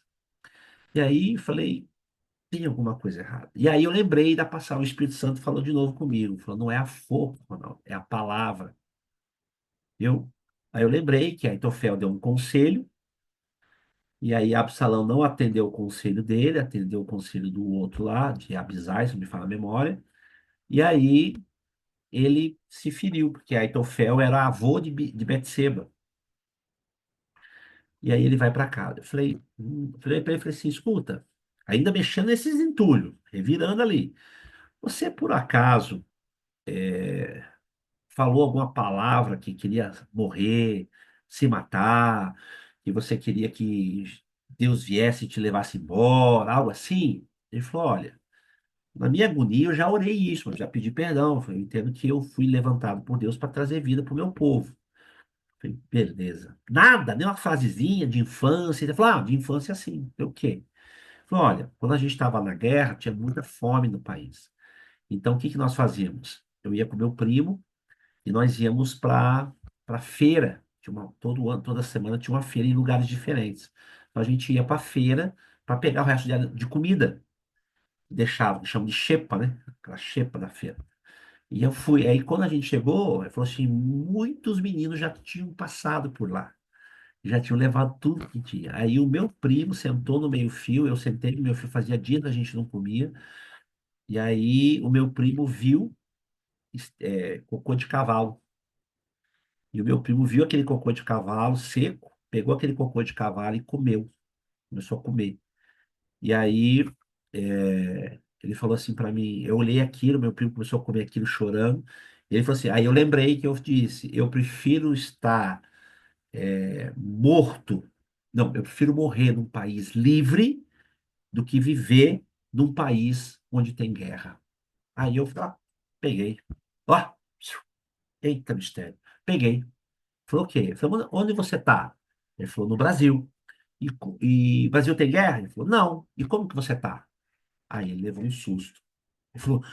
E aí falei, tem alguma coisa errada. E aí eu lembrei da passagem, o Espírito Santo falou de novo comigo. Falou, não é a força, Ronaldo, é a palavra. Eu, aí eu lembrei que Aitofel deu um conselho, e aí Absalão não atendeu o conselho dele, atendeu o conselho do outro lá, de Abisai, se não me fala a memória. E aí ele se feriu, porque Aitofel era avô de Betseba. E aí ele vai para casa. Eu falei para ele, falei assim, escuta, ainda mexendo nesses entulhos, revirando ali. Você, por acaso, falou alguma palavra que queria morrer, se matar, que você queria que Deus viesse e te levasse embora, algo assim? Ele falou, olha, na minha agonia eu já orei isso, eu já pedi perdão. Eu falei, eu entendo que eu fui levantado por Deus para trazer vida para o meu povo. Falei, beleza. Nada, nem uma frasezinha de infância. Ele falou, de infância sim. Eu, o quê? Falei, olha, quando a gente estava na guerra, tinha muita fome no país. Então, o que que nós fazíamos? Eu ia com meu primo e nós íamos para feira. Todo ano, toda semana tinha uma feira em lugares diferentes. Então, a gente ia para feira para pegar o resto de comida. Deixava, chama de xepa, né? Aquela xepa da feira. E eu fui. Aí, quando a gente chegou, ele falou assim: muitos meninos já tinham passado por lá. Já tinham levado tudo que tinha. Aí o meu primo sentou no meio-fio, eu sentei no meio-fio, fazia dias que a gente não comia. E aí o meu primo viu cocô de cavalo. E o meu primo viu aquele cocô de cavalo seco, pegou aquele cocô de cavalo e comeu. Começou a comer. E aí ele falou assim para mim, eu olhei aquilo, meu primo começou a comer aquilo chorando. E ele falou assim, aí eu lembrei que eu disse, eu prefiro estar morto, não, eu prefiro morrer num país livre do que viver num país onde tem guerra. Aí eu peguei. Ó, eita mistério. Peguei. Falou o quê? Falou, onde você tá? Ele falou, no Brasil. E Brasil tem guerra? Ele falou, não. E como que você tá? Aí ele levou um susto. Ele falou,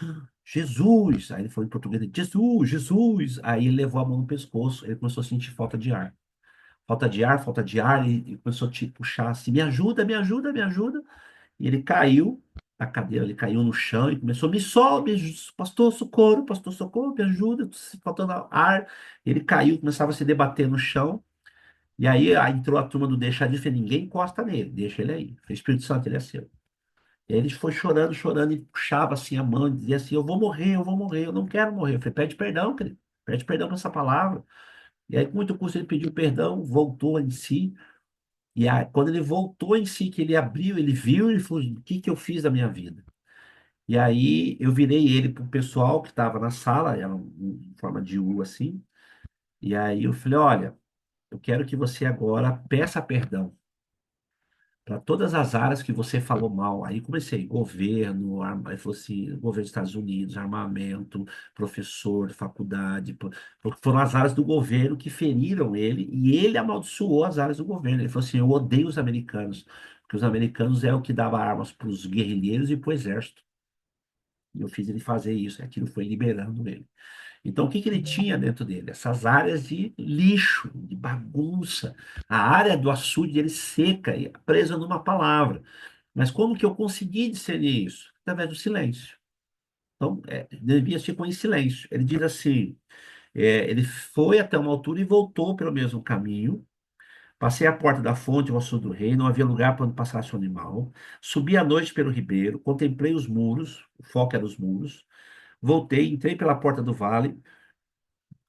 Jesus! Aí ele falou em português, Jesus, Jesus! Aí ele levou a mão no pescoço, ele começou a sentir falta de ar. Falta de ar, e começou a te puxar assim, me ajuda, me ajuda, me ajuda. E ele caiu da cadeira, ele caiu no chão e começou, me sobe, pastor, socorro, me ajuda, tô faltando ar. Ele caiu, começava a se debater no chão. E aí entrou a turma do deixa disso, e ninguém encosta nele, deixa ele aí. O Espírito Santo, ele é seu. E aí ele foi chorando, chorando, e puxava assim a mão, e dizia assim, eu vou morrer, eu não quero morrer. Eu falei, pede perdão, querido, pede perdão por essa palavra. E aí, com muito custo, ele pediu perdão, voltou em si. E aí, quando ele voltou em si, que ele abriu, ele viu, ele falou, o que que eu fiz da minha vida? E aí eu virei ele pro pessoal que estava na sala, era em forma de U assim. E aí eu falei, olha, eu quero que você agora peça perdão para todas as áreas que você falou mal. Aí comecei, governo, aí falou assim, governo dos Estados Unidos, armamento, professor, faculdade, porque foram as áreas do governo que feriram ele e ele amaldiçoou as áreas do governo. Ele falou assim, eu odeio os americanos, porque os americanos é o que dava armas para os guerrilheiros e para o exército. E eu fiz ele fazer isso, aquilo foi liberando ele. Então, o que que ele tinha dentro dele? Essas áreas de lixo, de bagunça. A área do açude dele seca, e presa numa palavra. Mas como que eu consegui discernir isso? Através do silêncio. Então, Neemias ficou em silêncio. Ele diz assim, ele foi até uma altura e voltou pelo mesmo caminho. Passei a porta da fonte ao sul do rei, não havia lugar para onde passasse o animal. Subi à noite pelo ribeiro, contemplei os muros, o foco era os muros. Voltei, entrei pela porta do vale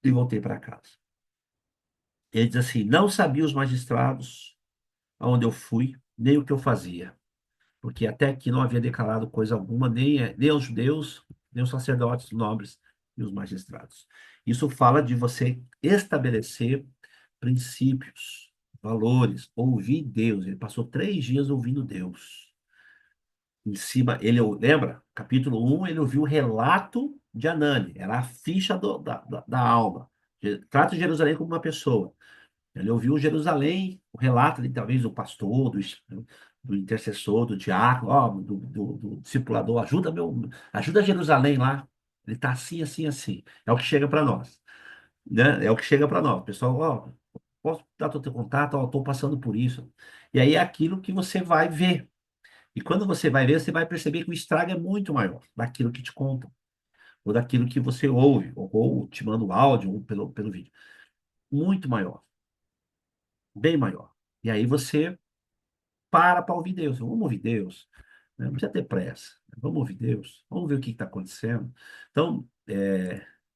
e voltei para casa. Ele diz assim: não sabia os magistrados aonde eu fui, nem o que eu fazia, porque até aqui não havia declarado coisa alguma, nem aos judeus, nem aos sacerdotes nobres e os magistrados. Isso fala de você estabelecer princípios, valores, ouvir Deus. Ele passou 3 dias ouvindo Deus. Em cima, lembra? Capítulo 1, ele ouviu o relato de Anani, era a ficha da alma. Trata Jerusalém como uma pessoa. Ele ouviu Jerusalém, o relato de talvez do pastor, do intercessor, do diácono, ó, do discipulador, ajuda Jerusalém lá. Ele está assim, assim, assim. É o que chega para nós, né? É o que chega para nós. Pessoal, ó, posso dar teu contato? Ó, estou passando por isso. E aí é aquilo que você vai ver. E quando você vai ver, você vai perceber que o estrago é muito maior daquilo que te contam, ou daquilo que você ouve, ou te manda o áudio, ou pelo vídeo. Muito maior, bem maior. E aí você para ouvir Deus. Vamos ouvir Deus, né? Não precisa ter pressa. Vamos ouvir Deus. Vamos ver o que está acontecendo. Então,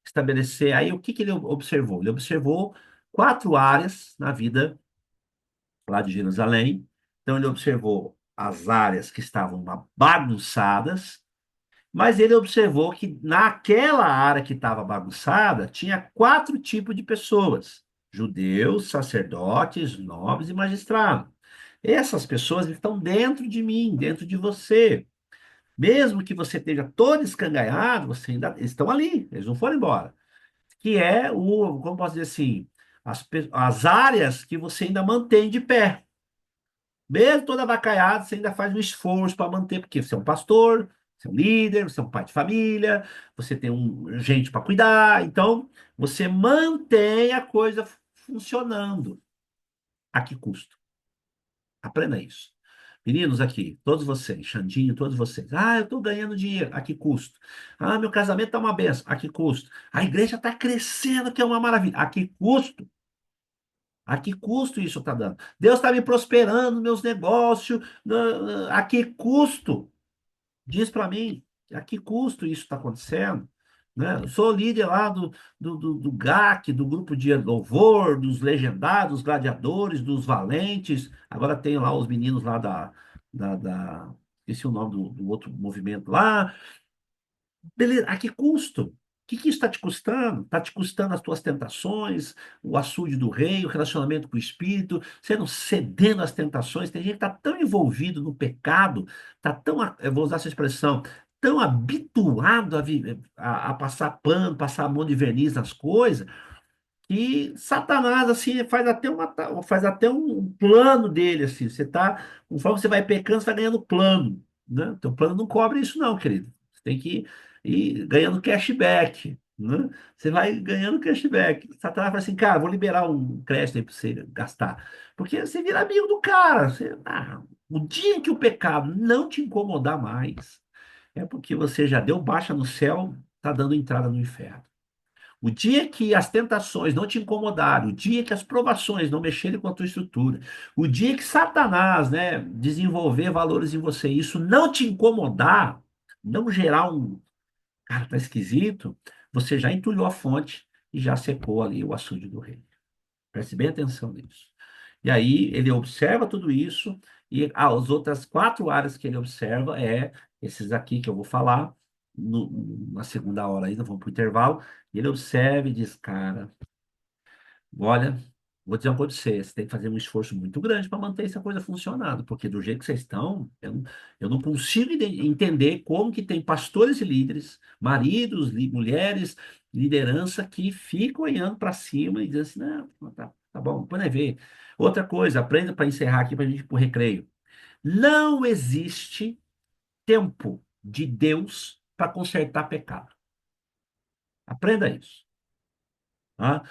estabelecer. Aí, o que que ele observou? Ele observou 4 áreas na vida lá de Jerusalém. Então, ele observou as áreas que estavam bagunçadas, mas ele observou que naquela área que estava bagunçada, tinha 4 tipos de pessoas: judeus, sacerdotes, nobres e magistrados. Essas pessoas estão dentro de mim, dentro de você. Mesmo que você esteja todo escangalhado, você ainda eles estão ali, eles não foram embora. Que é como posso dizer assim, as áreas que você ainda mantém de pé. Mesmo todo abacaiado, você ainda faz um esforço para manter, porque você é um pastor, você é um líder, você é um pai de família, você tem gente para cuidar, então você mantém a coisa funcionando. A que custo? Aprenda isso. Meninos aqui, todos vocês, Xandinho, todos vocês. Ah, eu estou ganhando dinheiro. A que custo? Ah, meu casamento está uma benção. A que custo? A igreja está crescendo, que é uma maravilha. A que custo? A que custo isso está dando? Deus está me prosperando, meus negócios. A que custo? Diz para mim, a que custo isso está acontecendo? Né? Eu sou líder lá do GAC, do grupo de louvor, dos legendários, dos gladiadores, dos valentes. Agora tem lá os meninos lá esqueci o nome do outro movimento lá. Beleza, a que custo? O que isso está te custando? Está te custando as tuas tentações, o açude do rei, o relacionamento com o espírito, você não cedendo às tentações. Tem gente que está tão envolvido no pecado, está tão, eu vou usar essa expressão, tão habituado a passar pano, passar a mão de verniz nas coisas, que Satanás, assim, faz até um plano dele, assim. Você tá, conforme você vai pecando, você vai ganhando plano, né? Teu plano não cobre isso, não, querido. Você tem que ir ganhando cashback, né? Você vai ganhando cashback. Satanás fala assim, cara, vou liberar um crédito aí para você gastar. Porque você vira amigo do cara. O dia em que o pecado não te incomodar mais, é porque você já deu baixa no céu, tá dando entrada no inferno. O dia que as tentações não te incomodarem, o dia que as provações não mexerem com a tua estrutura, o dia que Satanás, né, desenvolver valores em você, isso não te incomodar, não gerar cara, tá esquisito, você já entulhou a fonte e já secou ali o açude do rei. Preste bem atenção nisso. E aí ele observa tudo isso e as outras 4 áreas que ele observa esses aqui que eu vou falar na segunda hora ainda, vamos para o intervalo, e ele observa e diz, cara, olha, vou dizer uma coisa pra você, você tem que fazer um esforço muito grande para manter essa coisa funcionando, porque do jeito que vocês estão, eu não consigo entender como que tem pastores e líderes, maridos, mulheres, liderança que ficam olhando para cima e dizem assim, não, tá bom, depois nós ver. Outra coisa, aprenda para encerrar aqui para a gente ir para o recreio. Não existe tempo de Deus para consertar pecado. Aprenda isso. Ah,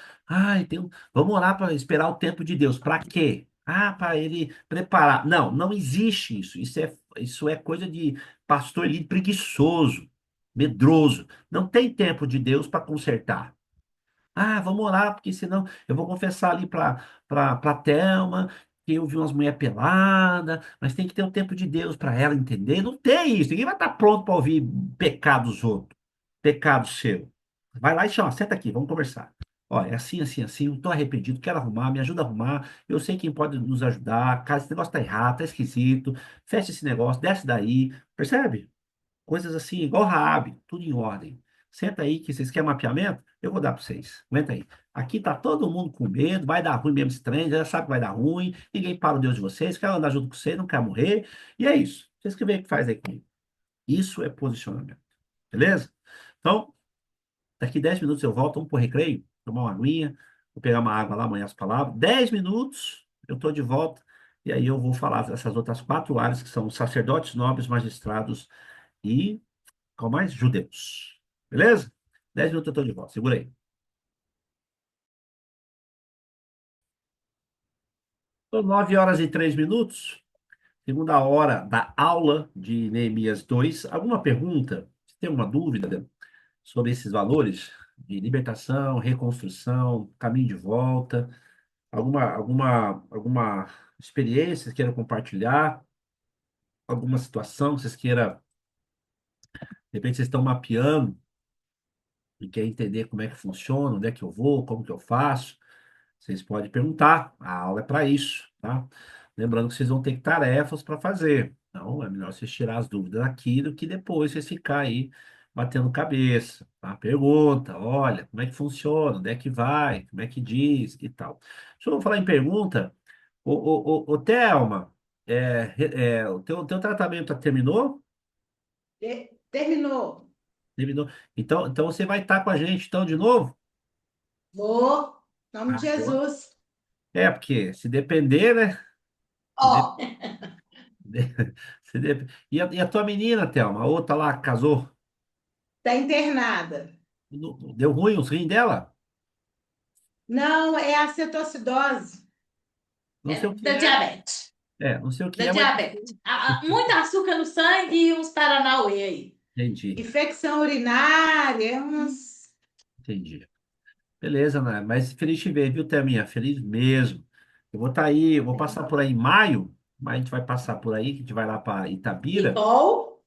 vamos orar para esperar o tempo de Deus. Para quê? Ah, para ele preparar. Não, não existe isso. Isso é coisa de pastor ali preguiçoso, medroso. Não tem tempo de Deus para consertar. Ah, vamos orar, porque senão eu vou confessar ali para Thelma que eu vi umas mulheres peladas, mas tem que ter o tempo de Deus para ela entender. Não tem isso. Ninguém vai estar pronto para ouvir pecado dos outros, pecado seu. Vai lá e chama, senta aqui, vamos conversar. Ó, é assim, assim, assim, eu tô arrependido, quero arrumar, me ajuda a arrumar. Eu sei quem pode nos ajudar. Cara, esse negócio tá errado, tá esquisito. Fecha esse negócio, desce daí. Percebe? Coisas assim, igual Raabe, tudo em ordem. Senta aí que vocês querem mapeamento? Eu vou dar para vocês. Aguenta aí. Aqui tá todo mundo com medo, vai dar ruim mesmo esse trem, já sabe que vai dar ruim, ninguém para o Deus de vocês, quer andar junto com vocês, não quer morrer. E é isso. Vocês que veem o que faz aí comigo. Isso é posicionamento. Beleza? Então, daqui 10 minutos eu volto, vamos pro recreio, tomar uma aguinha, vou pegar uma água lá, amanhã as palavras. 10 minutos, eu tô de volta E aí eu vou falar dessas outras 4 áreas que são os sacerdotes, nobres, magistrados e, qual mais? Judeus. Beleza? 10 minutos eu estou de volta. Segura aí. São 9 horas e 3 minutos. Segunda hora da aula de Neemias 2. Alguma pergunta? Você tem uma dúvida sobre esses valores de libertação, reconstrução, caminho de volta? Alguma experiência que queira compartilhar? Alguma situação que vocês queiram, de repente vocês estão mapeando e quer entender como é que funciona, onde é que eu vou, como que eu faço? Vocês podem perguntar, a aula é para isso, tá? Lembrando que vocês vão ter tarefas para fazer. Então, é melhor vocês tirar as dúvidas aqui do que depois vocês ficar aí batendo cabeça, tá? Pergunta, olha, como é que funciona, onde é que vai, como é que diz e tal. Deixa eu falar em pergunta. Ô, Thelma, o teu tratamento terminou? Terminou. Terminou. Então você vai estar com a gente então de novo? Vou. Em nome de Ah, show. Jesus. Porque se depender, né? Se Ó, E a tua menina, Thelma, a outra lá, casou? tá internada. Deu ruim os rins dela? Não, é a cetoacidose. Não sei o que Da é. diabetes. Não sei o que Da é, mas diabetes. Muito açúcar no sangue e uns paranauê aí. entendi, Infecção urinária, entendi. Beleza, né? Mas feliz te ver, viu, Thelminha? Feliz mesmo. Eu vou estar aí, eu vou passar por aí em maio, mas a gente vai passar por aí, que a gente vai lá para Que Itabira, bom.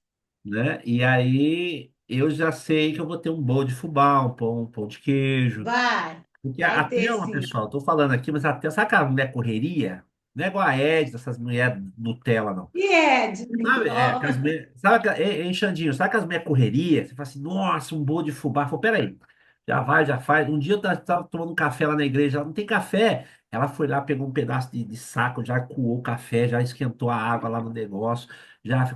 né? E aí eu já sei que eu vou ter um bolo de fubá, um pão de queijo. Vai. Porque Vai a ter Thelma, sim. pessoal, eu tô falando aqui, mas a Thelma, sabe aquela mulher correria? Não é igual a Ed, essas mulheres Nutella, não. E Ed? Sabe, Ó, aquelas mulheres, sabe, Xandinho, sabe aquelas mulheres correria? Você fala assim, nossa, um bolo de fubá. Falei, peraí, já vai, já faz. Um dia eu estava tomando um café lá na igreja, ela não tem café. Ela foi lá, pegou um pedaço de saco, já coou o café, já esquentou a água lá no negócio.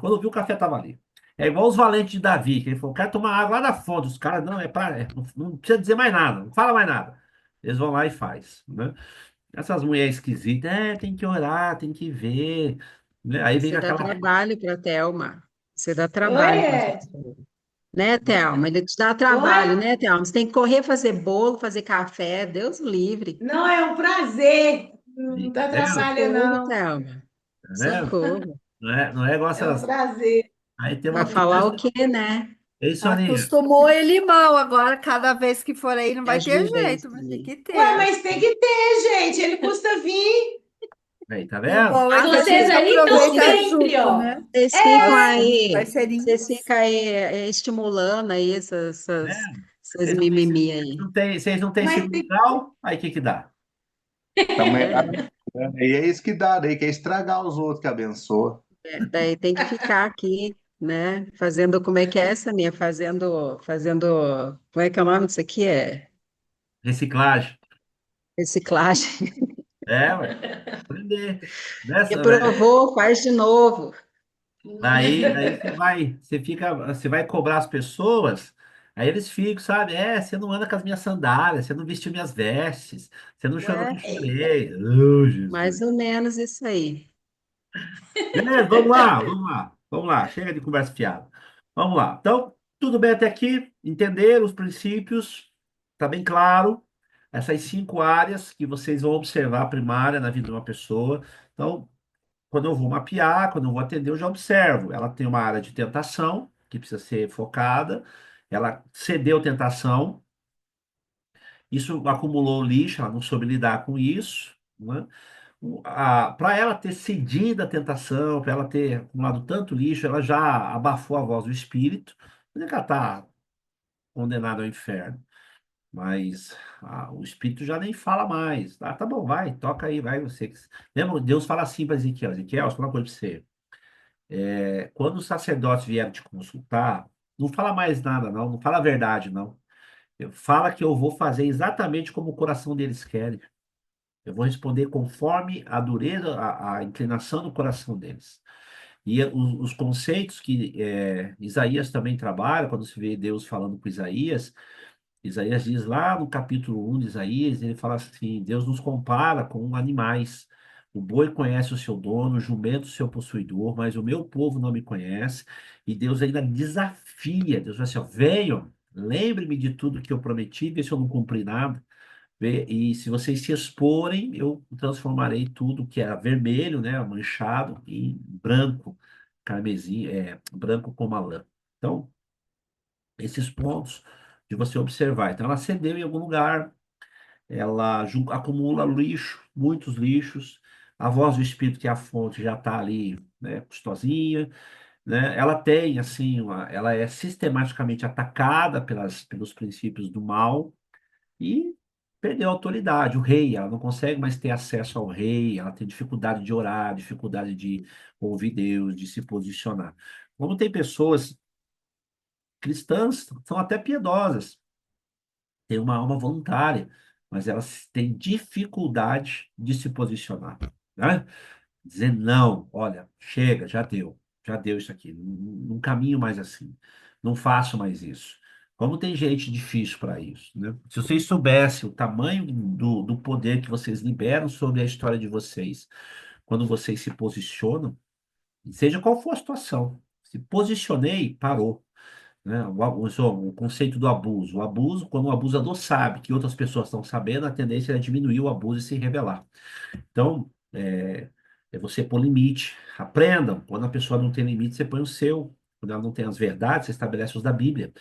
Quando viu o café tava ali. É igual os valentes de Davi, que ele falou, quero tomar água lá da fonte. Os caras, não, não precisa dizer mais nada, não fala mais nada. Eles vão lá e faz, né? Essas mulheres esquisitas, tem que orar, tem que ver, né? Aí vem com Você dá aquela. trabalho para a Thelma. Você dá oi, trabalho para Ed. né, Thelma? Ele te dá Oi? trabalho, né, Thelma? Você tem que correr fazer bolo, fazer café, Deus o livre. Não, é um prazer. Não dá É, trabalho, Socorro, não. Thelma. tá vendo? Socorro. Não é igual É um essas. prazer. Aí tem Vai uma falar coisa. o quê, né? Ei, Soninha. Acostumou ele mal, agora cada vez que for aí não Me vai ter ajuda aí, jeito, vai ter Stanley. que Ué, ter. mas tem que ter, gente. Ele custa vir. Aí, tá O vendo? bom é que a Vocês gente aí estão aproveita sempre, junto, ó. né? Vocês ficam Parceirinhos. estimulando aí Né? essas Vocês não têm, mimimi aí. vocês não têm Mas segundo tem grau, aí o que que dá? Também, É, e é isso que dá, daí quer estragar os outros que abençoa. daí tem que ficar aqui, né? Fazendo, como é que é essa minha? Como é que é o nome disso aqui? É Reciclagem. reciclagem. Ué. Aprender. Né? Reprovou, faz de novo. Aí você vai cobrar as pessoas, aí eles ficam, sabe? Você não anda com as minhas sandálias, você não vestiu minhas vestes, você não chorou que eu Ué, Eita. chorei. Oh, Jesus. mais ou menos isso aí. Beleza, vamos lá, vamos lá, vamos lá, chega de conversa fiada. Vamos lá. Então, tudo bem até aqui? Entenderam os princípios? Tá bem claro? Essas 5 áreas que vocês vão observar primária na vida de uma pessoa. Então, quando eu vou mapear, quando eu vou atender, eu já observo. Ela tem uma área de tentação, que precisa ser focada. Ela cedeu tentação. Isso acumulou lixo, ela não soube lidar com isso, né? Para ela ter cedido à tentação, para ela ter acumulado tanto lixo, ela já abafou a voz do espírito. Não é que ela está condenada ao inferno, mas o espírito já nem fala mais. Tá bom, vai, toca aí, vai você. Lembra, Deus fala assim para Ezequiel: Ezequiel, deixa eu falar uma coisa para você. Quando os sacerdotes vierem te consultar, não fala mais nada, não, não fala a verdade, não. Fala que eu vou fazer exatamente como o coração deles quer. Eu vou responder conforme a dureza, a inclinação do coração deles. E os conceitos que Isaías também trabalha, quando se vê Deus falando com Isaías, Isaías diz lá no capítulo 1 de Isaías, ele fala assim: Deus nos compara com animais. O boi conhece o seu dono, o jumento o seu possuidor, mas o meu povo não me conhece. E Deus ainda desafia. Deus vai assim, ó, venham, lembre-me de tudo que eu prometi, vê se eu não cumpri nada. E se vocês se exporem, eu transformarei tudo que era vermelho, né, manchado, em branco, carmesim, branco como a lã. Então, esses pontos de você observar. Então, ela cedeu em algum lugar, ela acumula lixo, muitos lixos. A voz do Espírito, que é a fonte, já está ali, né, custosinha, né? Ela tem, assim, ela é sistematicamente atacada pelos princípios do mal e perdeu a autoridade. O rei, ela não consegue mais ter acesso ao rei, ela tem dificuldade de orar, dificuldade de ouvir Deus, de se posicionar. Como tem pessoas cristãs, são até piedosas, têm uma alma voluntária, mas elas têm dificuldade de se posicionar, né? Dizer não, olha, chega, já deu isso aqui, não caminho mais assim, não faço mais isso. Como tem gente difícil para isso, né? Se vocês soubessem o tamanho do poder que vocês liberam sobre a história de vocês, quando vocês se posicionam, seja qual for a situação, se posicionei, parou, né? O conceito do abuso. O abuso, quando o abusador sabe que outras pessoas estão sabendo, a tendência é diminuir o abuso e se rebelar. Então, é você pôr limite. Aprendam. Quando a pessoa não tem limite, você põe o seu. Quando ela não tem as verdades, você estabelece os da Bíblia.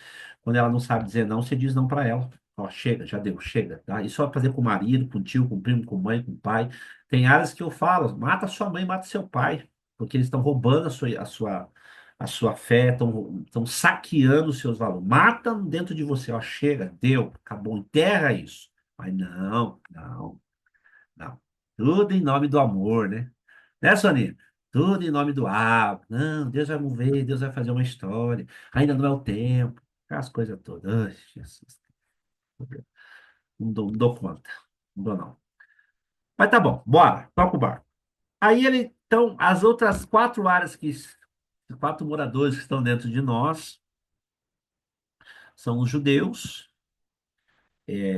Quando ela não sabe dizer não, você diz não para ela. Ó, chega, já deu, chega. Tá? Isso é fazer com o marido, com o tio, com o primo, com a mãe, com o pai. Tem áreas que eu falo, mata sua mãe, mata seu pai, porque eles estão roubando a sua fé, estão saqueando os seus valores. Mata dentro de você. Ó, chega, deu, acabou, enterra isso. Mas não, não. Não. Tudo em nome do amor, né? Né, Soninha? Tudo em nome do não, Deus vai mover, Deus vai fazer uma história. Ainda não é o tempo. As coisas todas. Ai, Jesus. Não dou conta. Não dou, não. Mas tá bom, bora. Toca o barco. Aí então, as outras quatro áreas quatro moradores que estão dentro de nós são os judeus.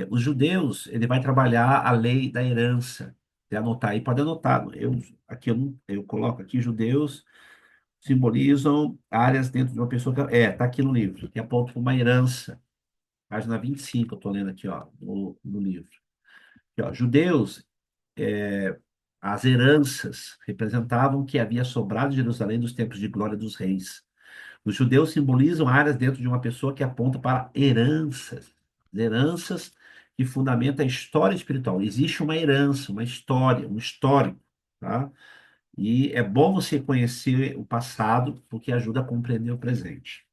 Os judeus, ele vai trabalhar a lei da herança. Se anotar aí, pode anotar. Aqui eu coloco aqui, judeus simbolizam áreas dentro de uma pessoa tá aqui no livro, que aponta para uma herança. Página 25, eu estou lendo aqui, ó, no livro. Aqui, ó, judeus, é, as heranças representavam o que havia sobrado de Jerusalém dos tempos de glória dos reis. Os judeus simbolizam áreas dentro de uma pessoa que aponta para heranças. Heranças que fundamentam a história espiritual. Existe uma herança, uma história, um histórico, tá? E é bom você conhecer o passado, porque ajuda a compreender o presente.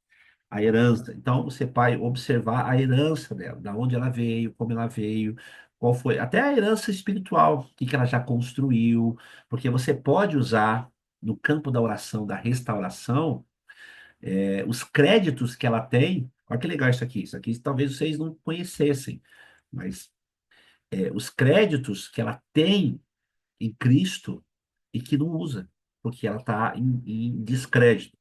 A herança. Então, você vai observar a herança dela, da onde ela veio, como ela veio, qual foi, até a herança espiritual, o que que ela já construiu, porque você pode usar no campo da oração, da restauração, os créditos que ela tem. Olha que legal isso aqui. Isso aqui talvez vocês não conhecessem, mas os créditos que ela tem em Cristo e que não usa, porque ela está em descrédito.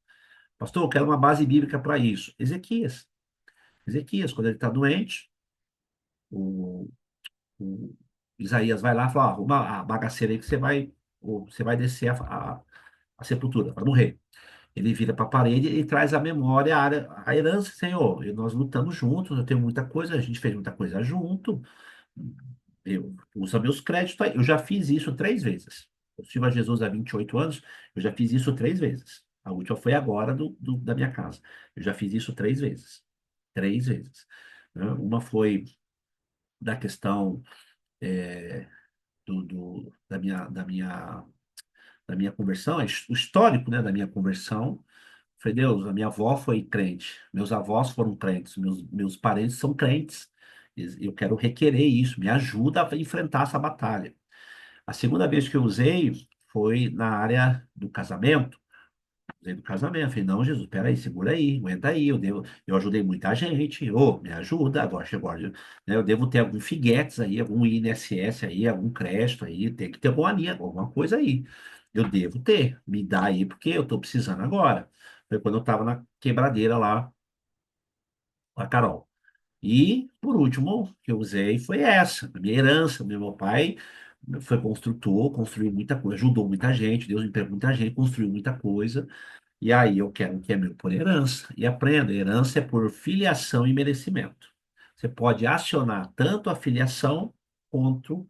Pastor, eu quero uma base bíblica para isso. Ezequias. Ezequias, quando ele está doente, o, o Isaías vai lá e fala: arruma a bagaceira aí que você vai descer a sepultura para morrer. Ele vira para a parede e traz à memória a herança, Senhor. Nós lutamos juntos, eu tenho muita coisa, a gente fez muita coisa junto. Usa meus créditos aí. Eu já fiz isso 3 vezes. Eu sirvo a Jesus há 28 anos, eu já fiz isso 3 vezes. A última foi agora da minha casa. Eu já fiz isso 3 vezes. 3 vezes. Né? Uma foi da questão da minha conversão, o histórico, né, da minha conversão. Falei, Deus, a minha avó foi crente, meus avós foram crentes, meus parentes são crentes. Eu quero requerer isso, me ajuda a enfrentar essa batalha. A segunda vez que eu usei foi na área do casamento. Usei do casamento. Falei, não, Jesus, peraí, segura aí, aguenta aí. Eu ajudei muita gente. Ô, me ajuda. Agora chegou, né, eu devo ter algum Figuetes aí, algum INSS aí, algum crédito aí. Tem que ter alguma linha, alguma coisa aí. Eu devo ter. Me dá aí, porque eu tô precisando agora. Foi quando eu tava na quebradeira lá com a Carol. E, por último, que eu usei foi essa, a minha herança. Meu pai foi construtor, construiu muita coisa, ajudou muita gente, Deus me pegou muita gente, construiu muita coisa. E aí eu quero o que é meu por herança. E aprenda, herança é por filiação e merecimento. Você pode acionar tanto a filiação quanto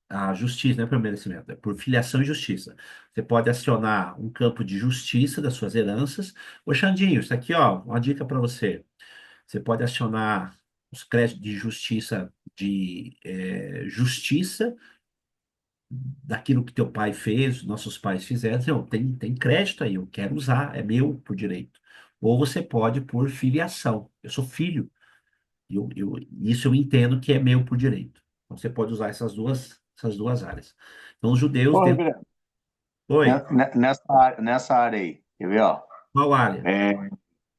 a justiça, não é por merecimento, é por filiação e justiça. Você pode acionar um campo de justiça das suas heranças. Ô, Xandinho, isso aqui, ó, uma dica para você. Você pode acionar os créditos de justiça, justiça daquilo que teu pai fez, nossos pais fizeram. Não, tem crédito aí, eu quero usar, é meu por direito. Ou você pode por filiação. Eu sou filho, isso eu entendo que é meu por direito. Então você pode usar essas duas áreas. Então os judeus Ô, dentro. Reverendo, Oi, nessa área aí, quer ver, ó? qual área? É,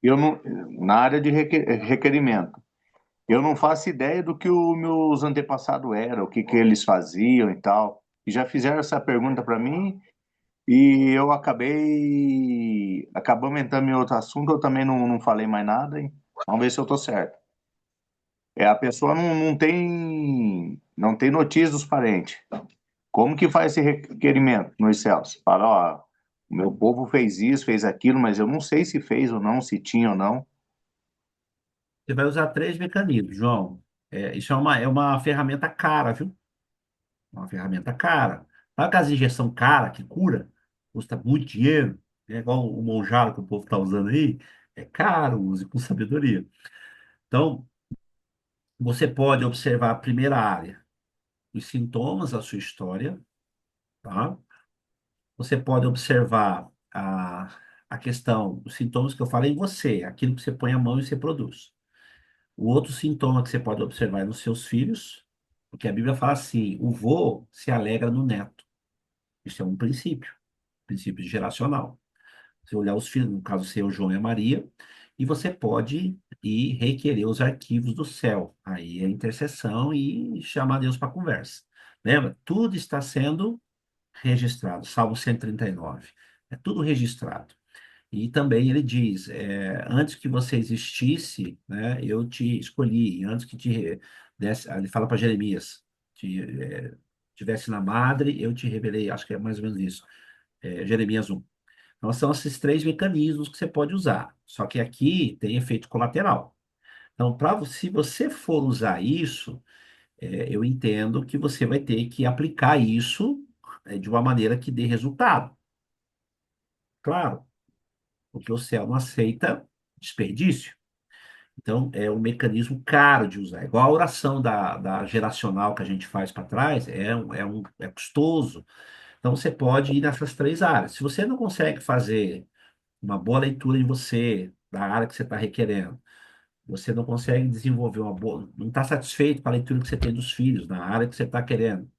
eu não, na área de requerimento, eu não faço ideia do que os meus antepassados eram, o que que eles faziam e tal. E já fizeram essa pergunta para mim e eu acabamos entrando em outro assunto, eu também não falei mais nada, hein? Vamos ver se eu tô certo. A pessoa não tem notícia dos parentes. Como que faz esse requerimento nos céus? Fala, ó, o meu povo fez isso, fez aquilo, mas eu não sei se fez ou não, se tinha ou não. Você vai usar três mecanismos, João. Isso é uma ferramenta cara, viu? É uma ferramenta cara. Sabe aquelas injeção cara que cura? Custa muito dinheiro. É igual o Monjaro que o povo está usando aí. É caro, use com sabedoria. Então, você pode observar a primeira área, os sintomas da sua história, tá? Você pode observar a questão, os sintomas que eu falei em você, aquilo que você põe a mão e você produz. O outro sintoma que você pode observar é nos seus filhos, porque a Bíblia fala assim: o vô se alegra no neto. Isso é um princípio geracional. Você olhar os filhos, no caso seu, João e a Maria, e você pode ir requerer os arquivos do céu. Aí é intercessão e chamar Deus para conversa. Lembra? Tudo está sendo registrado. Salmo 139. É tudo registrado. E também ele diz, antes que você existisse, né, eu te escolhi, antes que te desse, ele fala para Jeremias, tivesse na madre, eu te revelei, acho que é mais ou menos isso, Jeremias 1. Então, são esses três mecanismos que você pode usar. Só que aqui tem efeito colateral. Então, se você for usar isso, eu entendo que você vai ter que aplicar isso, de uma maneira que dê resultado. Claro, porque o céu não aceita desperdício. Então, é um mecanismo caro de usar. Igual a oração da geracional que a gente faz para trás, é custoso. Então, você pode ir nessas três áreas. Se você não consegue fazer uma boa leitura em você, da área que você está requerendo. Você não consegue desenvolver uma boa, não está satisfeito com a leitura que você tem dos filhos, na área que você está querendo.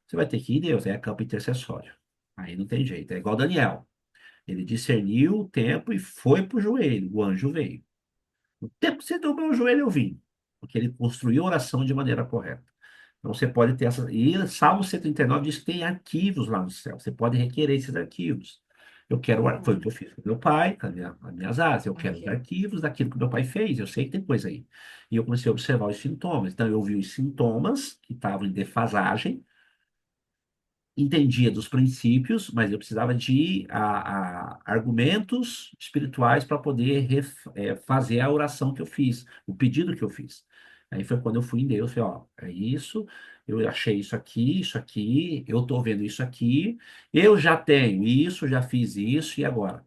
Você vai ter que ir em Deus, é campo intercessório. Aí não tem jeito. É igual Daniel. Ele discerniu o tempo e foi para o joelho. O anjo veio. O tempo que você dobrou o joelho, eu vim. Porque ele construiu a oração de maneira correta. Então você pode ter essa. E Salmo 139 diz que tem arquivos lá no céu. Você pode requerer esses arquivos. Eu quero. Foi o que eu fiz com meu pai, com as minhas asas. Eu quero os arquivos daquilo que meu pai fez. Eu sei que tem coisa aí. E eu comecei a observar os sintomas. Então eu vi os sintomas que estavam em defasagem, entendia dos princípios, mas eu precisava de argumentos espirituais para poder fazer a oração que eu fiz, o pedido que eu fiz. Aí foi quando eu fui em Deus, falei, ó, é isso, eu achei isso aqui, eu estou vendo isso aqui, eu já tenho isso, já fiz isso, e agora?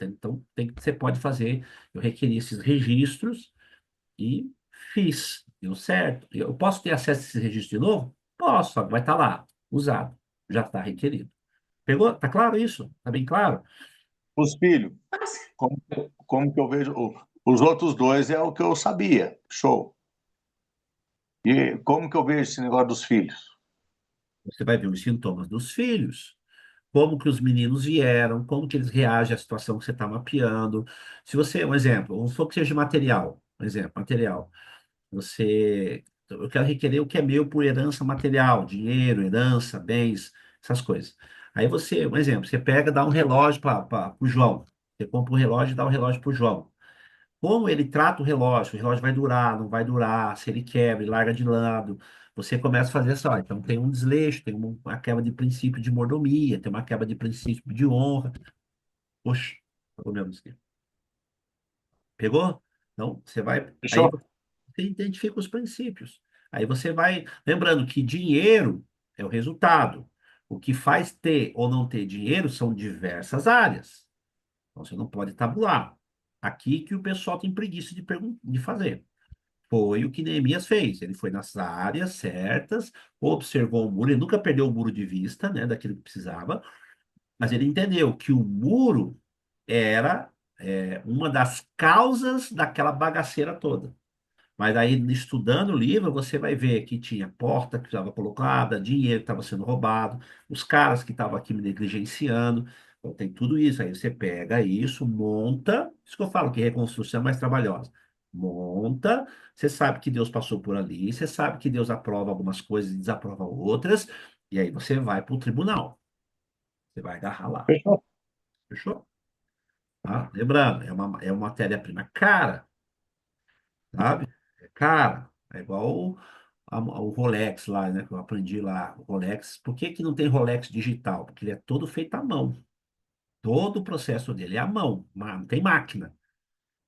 Então, você pode fazer, eu requeri esses registros e fiz, deu certo. Eu posso ter acesso a esse registro de novo? Posso, só que vai estar lá, usado, já está requerido. Pegou? Tá claro isso? Tá bem claro? Os filhos, como que eu vejo? Os outros dois é o que eu sabia. Show. E como que eu vejo esse negócio dos filhos? Você vai ver os sintomas dos filhos. Como que os meninos vieram, como que eles reagem à situação que você está mapeando. Se você, um exemplo, vamos supor que seja material, um exemplo, material. Eu quero requerer o que é meu por herança material, dinheiro, herança, bens, essas coisas. Aí você, um exemplo, você pega, dá um relógio para o João. Você compra um relógio e dá um relógio para o João. Como ele trata o relógio vai durar, não vai durar, se ele quebra, ele larga de lado. Você começa a fazer assim, ó, então tem um desleixo, tem uma quebra de princípio de mordomia, tem uma quebra de princípio de honra. Poxa, pegou meu mosquito. Pegou? Então, você vai. Aí Fechou? você identifica os princípios. Aí você vai. Lembrando que dinheiro é o resultado. O que faz ter ou não ter dinheiro são diversas áreas. Então, você não pode tabular. Aqui que o pessoal tem preguiça de fazer. Foi o que Neemias fez. Ele foi nas áreas certas, observou o muro, ele nunca perdeu o muro de vista, né, daquilo que precisava, mas ele entendeu que o muro era uma das causas daquela bagaceira toda. Mas aí, estudando o livro, você vai ver que tinha porta que estava colocada, dinheiro que estava sendo roubado, os caras que estavam aqui me negligenciando. Então, tem tudo isso. Aí você pega isso, monta. Isso que eu falo que reconstrução é mais trabalhosa. Monta. Você sabe que Deus passou por ali. Você sabe que Deus aprova algumas coisas e desaprova outras. E aí você vai para o tribunal. Você vai agarrar lá. Fechou. Fechou? Tá? Lembrando, é uma matéria-prima cara, sabe? É cara. É igual o Rolex lá, né? Que eu aprendi lá. O Rolex. Por que que não tem Rolex digital? Porque ele é todo feito à mão. Todo o processo dele é à mão. Não tem máquina.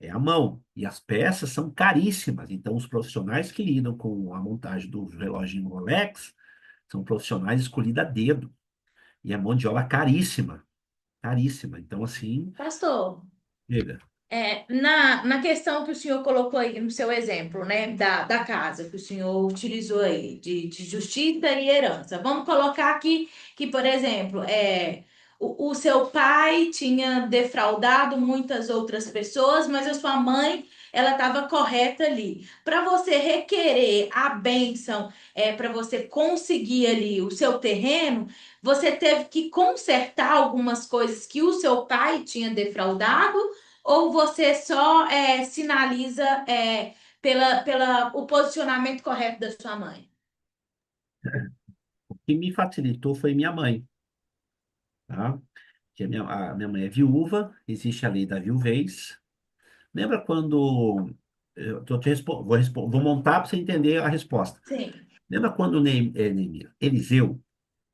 É à mão. E as peças são caríssimas. Então, os profissionais que lidam com a montagem do reloginho Rolex são profissionais escolhidos a dedo. E é mão de obra caríssima. Caríssima. Então, assim, Pastor, chega. na questão que o senhor colocou aí no seu exemplo, né, da casa que o senhor utilizou aí, de justiça e herança. Vamos colocar aqui que, por exemplo, o seu pai tinha defraudado muitas outras pessoas, mas a sua mãe, ela estava correta ali. Para você requerer a bênção, para você conseguir ali o seu terreno, você teve que consertar algumas coisas que o seu pai tinha defraudado, ou você só sinaliza pela o posicionamento correto da sua mãe? O que me facilitou foi minha mãe, tá? Que a minha mãe é viúva, existe a lei da viuvez. Lembra quando. Eu tô te vou montar para você entender a resposta. Sim, Lembra quando Neemias, Eliseu,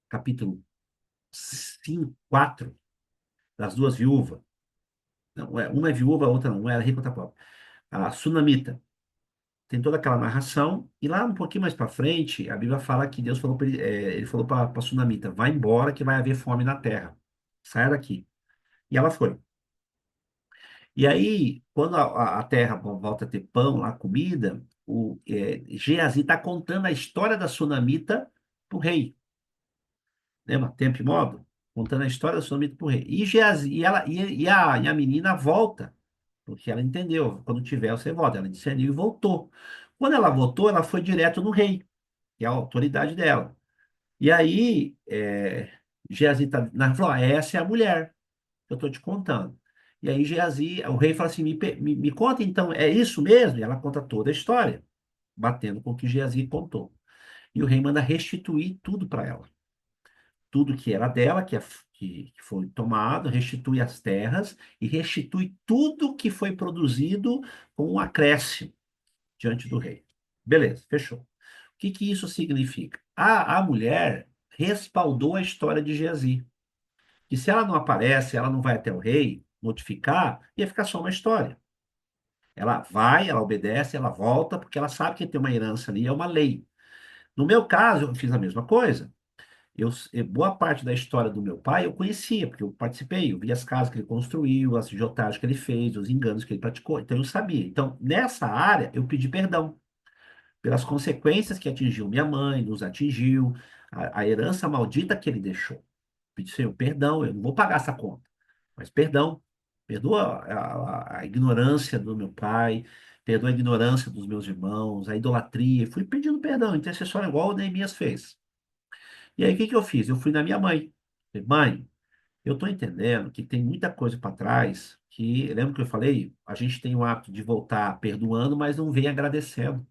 capítulo 5, 4, das duas viúvas? Não, uma é viúva, a outra não, uma era rica, outra pobre. A Sunamita. Tem toda aquela narração, e lá um pouquinho mais para frente, a Bíblia fala que Deus falou para ele falou para Sunamita: vai embora que vai haver fome na terra. Saia daqui. E ela foi. E aí, quando a terra volta a ter pão, lá, comida, Geazi está contando a história da Sunamita para o rei. Lembra? Tempo e modo? Contando a história da Sunamita para o rei. E, Geazi, e a menina volta, porque ela entendeu. Quando tiver, você volta. Ela discerniu e voltou. Quando ela voltou, ela foi direto no rei, que é a autoridade dela. E aí, Geazi falou: essa é a mulher que eu estou te contando. E aí Geazi, o rei fala assim: me conta então, é isso mesmo? E ela conta toda a história, batendo com o que Geazi contou. E o rei manda restituir tudo para ela. Tudo que era dela, que foi tomado, restitui as terras e restitui tudo que foi produzido com um acréscimo diante do rei. Beleza, fechou. O que que isso significa? A mulher respaldou a história de Geazi. Que se ela não aparece, ela não vai até o rei notificar, ia ficar só uma história. Ela vai, ela obedece, ela volta, porque ela sabe que tem uma herança ali, é uma lei. No meu caso, eu fiz a mesma coisa. Boa parte da história do meu pai eu conhecia, porque eu participei, eu vi as casas que ele construiu, as agiotagem que ele fez, os enganos que ele praticou, então eu sabia. Então, nessa área, eu pedi perdão pelas consequências que atingiu minha mãe, nos atingiu, a herança maldita que ele deixou. Pedi, Senhor, perdão, eu não vou pagar essa conta, mas perdão, perdoa a ignorância do meu pai, perdoa a ignorância dos meus irmãos, a idolatria. Fui pedindo perdão, intercessório igual o Neemias fez. E aí, o que que eu fiz? Eu fui na minha mãe. Falei: mãe, eu estou entendendo que tem muita coisa para trás que, lembra que eu falei? A gente tem o hábito de voltar perdoando, mas não vem agradecendo.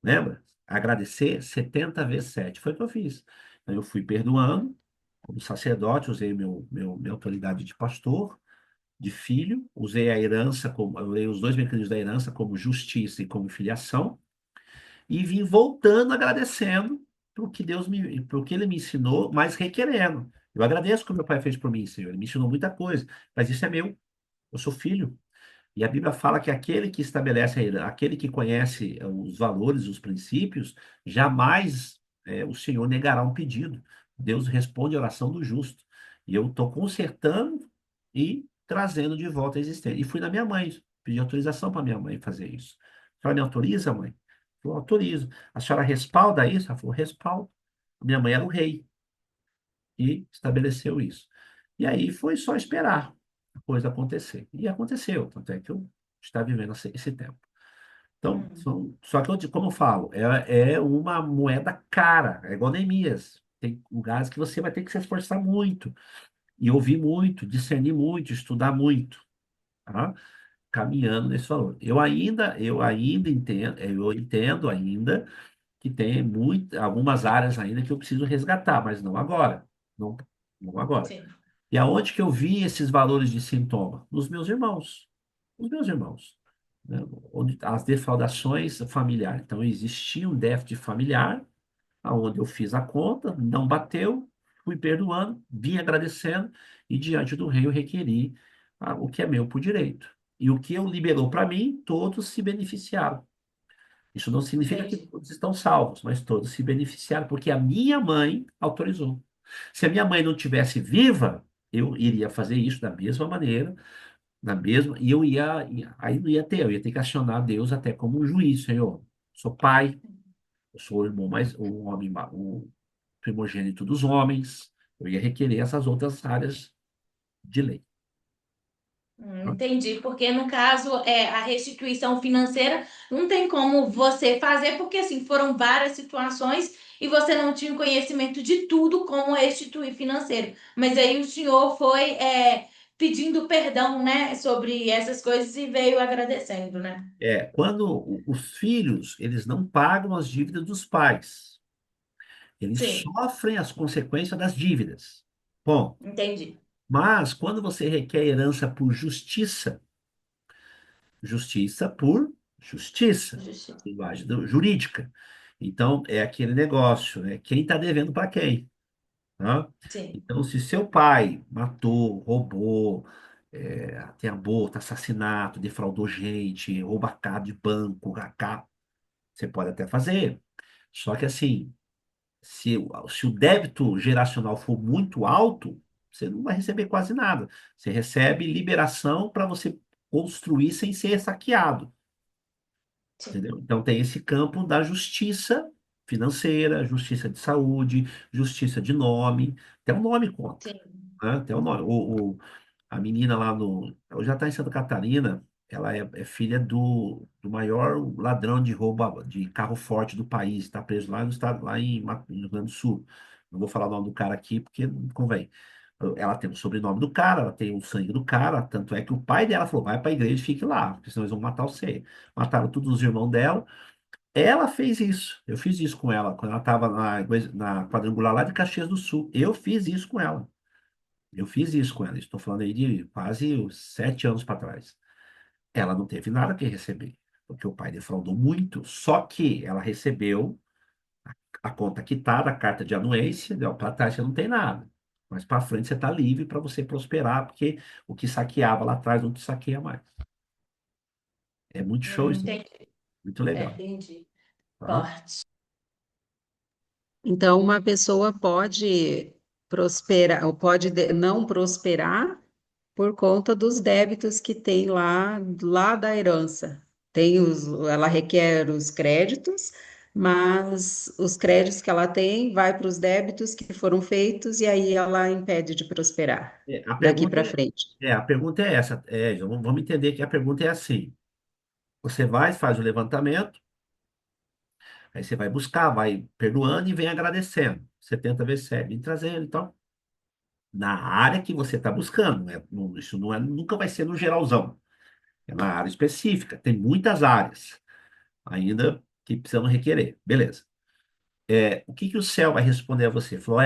Lembra? Agradecer 70 vezes 7. Foi o que eu fiz. Então, eu fui perdoando, como sacerdote, usei minha autoridade de pastor, de filho, usei a herança como, eu usei os dois mecanismos da herança como justiça e como filiação, e vim voltando agradecendo pelo que ele me ensinou, mas requerendo. Eu agradeço o que meu pai fez por mim, Senhor. Ele me ensinou muita coisa, mas isso é meu. Eu sou filho. E a Bíblia fala que aquele que estabelece, aquele que conhece os valores, os princípios, jamais o Senhor negará um pedido. Deus responde a oração do justo. E eu estou consertando e trazendo de volta a existência. E fui na minha mãe, pedi autorização para minha mãe fazer isso. A senhora me autoriza, mãe? Eu autorizo. A senhora respalda isso? Ela falou, respaldo. Minha mãe era o rei e estabeleceu isso. E aí foi só esperar a coisa acontecer. E aconteceu, tanto é que eu estou vivendo esse tempo. Então, Hum, só que, como eu falo, é uma moeda cara, é igual Neemias. Tem lugares que você vai ter que se esforçar muito, e ouvir muito, discernir muito, estudar muito, tá? Caminhando nesse valor. Eu ainda entendo, eu entendo ainda que tem algumas áreas ainda que eu preciso resgatar, mas não agora. Não, não agora. sim. E aonde que eu vi esses valores de sintoma? Nos meus irmãos. Nos meus irmãos. Né? Onde as defraudações familiares. Então, existia um déficit familiar, aonde eu fiz a conta, não bateu, fui perdoando, vim agradecendo, e diante do rei eu requeri o que é meu por direito. E o que eu liberou para mim, todos se beneficiaram. Isso não significa que Entendi. todos estão salvos, mas todos se beneficiaram, porque a minha mãe autorizou. Se a minha mãe não tivesse viva, eu iria fazer isso da mesma maneira, e aí não ia ter, eu ia ter que acionar Deus até como um juiz, Senhor. Sou pai, eu sou o irmão mais, o homem, o primogênito dos homens, eu ia requerer essas outras áreas de lei. Tá? Entendi, porque no caso a restituição financeira não tem como você fazer, porque assim foram várias situações e você não tinha conhecimento de tudo como restituir financeiro. Mas aí o senhor foi pedindo perdão, né, sobre essas coisas e veio agradecendo, né? Quando os filhos, eles não pagam as dívidas dos pais, eles Sim, sofrem as consequências das dívidas. Bom, entendi. mas quando você requer herança por justiça, justiça por justiça, Justiça. linguagem jurídica. Então, é aquele negócio, né? Quem está devendo para quem? Tá? Sim, Então, se seu pai matou, roubou, tem aborto, assassinato, defraudou gente, rouba carro de banco, você pode até fazer. Só que assim, se o débito geracional for muito alto, você não vai receber quase nada. Você recebe liberação para você construir sem ser saqueado. sim, Entendeu? Então tem esse campo da justiça financeira, justiça de saúde, justiça de nome. Até o nome conta, sim. né? Até o nome. A menina lá no. Ela já está em Santa Catarina, ela é filha do maior ladrão de roubo de carro forte do país. Está preso lá no estado, lá no Rio Grande do Sul. Não vou falar o nome do cara aqui porque não convém. Ela tem o sobrenome do cara, ela tem o sangue do cara, tanto é que o pai dela falou: vai para a igreja e fique lá, porque senão eles vão matar você. Mataram todos os irmãos dela. Ela fez isso. Eu fiz isso com ela, quando ela estava na quadrangular lá de Caxias do Sul. Eu fiz isso com ela. Eu fiz isso com ela. Estou falando aí de quase 7 anos para trás. Ela não teve nada que receber, porque o pai defraudou muito. Só que ela recebeu a conta quitada, a carta de anuência, para trás você não tem nada. Mas para frente você está livre para você prosperar, porque o que saqueava lá atrás não te saqueia mais. É muito show isso, Entendi. muito legal. Entendi. Tá? Forte. Então, uma pessoa pode prosperar, ou pode não prosperar por conta dos débitos que tem lá da herança. Ela requer os créditos, mas os créditos que ela tem vai para os débitos que foram feitos e aí ela impede de prosperar A daqui pergunta para frente. a pergunta é essa. Já vamos entender que a pergunta é assim. Você vai, faz o levantamento, aí você vai buscar, vai perdoando e vem agradecendo. 70 vezes 7, vem trazendo, então, na área que você está buscando. Isso não nunca vai ser no geralzão. É na área específica. Tem muitas áreas ainda que precisam requerer. Beleza. O que que o céu vai responder a você? Falou,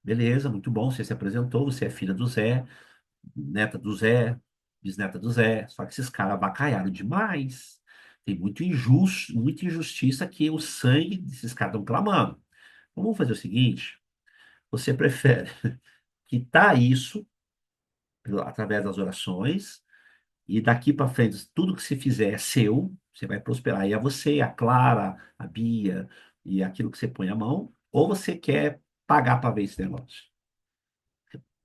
beleza, muito bom, você se apresentou, você é filha do Zé, neta do Zé, bisneta do Zé. Só que esses caras abacalharam demais. Tem muito injusto, muita injustiça que o sangue desses caras estão clamando. Então, vamos fazer o seguinte: você prefere quitar isso através das orações, e daqui para frente, tudo que você fizer é seu, você vai prosperar. E é você, a Clara, a Bia e aquilo que você põe a mão, ou você quer pagar para ver esse negócio?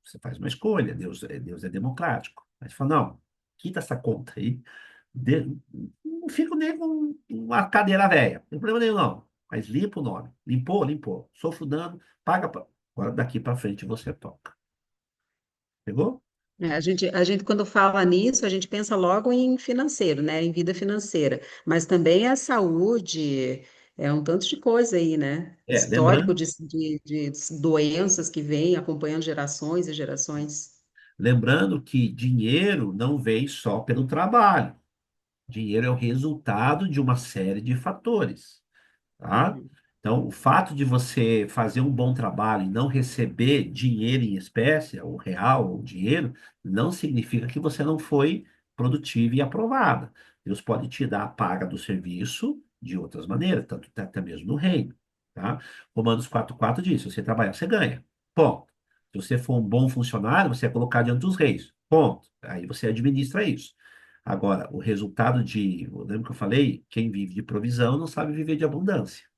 Você faz uma escolha, Deus é democrático. Mas você fala, não, quita essa conta aí, não fico nem com uma cadeira velha, não tem problema nenhum, não. Mas limpa o nome. Limpou, limpou. Sofro dano, paga. Agora daqui para frente você toca. Pegou? A gente, quando fala nisso, a gente pensa logo em financeiro, né? Em vida financeira. Mas também é saúde, é um tanto de coisa aí, né? É, Histórico lembrando, de doenças que vêm acompanhando gerações e gerações. lembrando que dinheiro não vem só pelo trabalho. Dinheiro é o resultado de uma série de fatores, tá? Uhum. Então, o fato de você fazer um bom trabalho e não receber dinheiro em espécie, ou real, ou dinheiro, não significa que você não foi produtivo e aprovado. Deus pode te dar a paga do serviço de outras maneiras, tanto até mesmo no reino, tá? Romanos 4,4 diz: se você trabalhar, você ganha. Ponto. Se você for um bom funcionário, você é colocado diante dos reis. Ponto. Aí você administra isso. Agora, o resultado lembra que eu falei? Quem vive de provisão não sabe viver de abundância.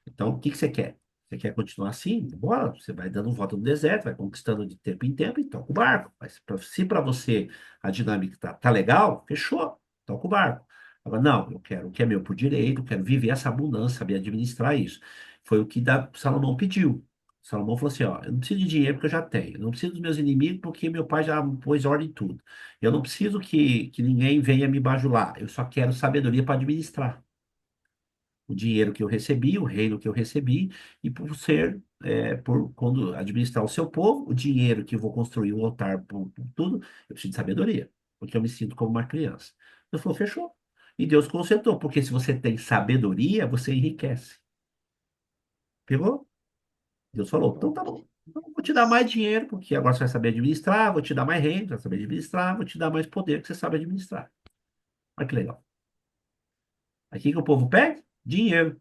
Então, o que que você quer? Você quer continuar assim? Bora, você vai dando volta no deserto, vai conquistando de tempo em tempo e toca o barco. Mas se para você a dinâmica tá legal, fechou, toca o barco. Agora, não, eu quero o que é meu por direito, eu quero viver essa abundância, saber administrar isso. Foi o que Salomão pediu. Salomão falou assim: ó, eu não preciso de dinheiro porque eu já tenho. Eu não preciso dos meus inimigos porque meu pai já pôs ordem em tudo. Eu não preciso que ninguém venha me bajular. Eu só quero sabedoria para administrar o dinheiro que eu recebi, o reino que eu recebi, e por quando administrar o seu povo, o dinheiro que eu vou construir o altar, por tudo, eu preciso de sabedoria, porque eu me sinto como uma criança. Deus falou, fechou. E Deus consertou, porque se você tem sabedoria, você enriquece. Pegou? Deus falou, então tá bom. Então, eu vou te dar mais dinheiro, porque agora você vai saber administrar, vou te dar mais reino, você vai saber administrar, vou te dar mais poder, que você sabe administrar. Olha que legal. Aqui que o povo pede? Dinheiro.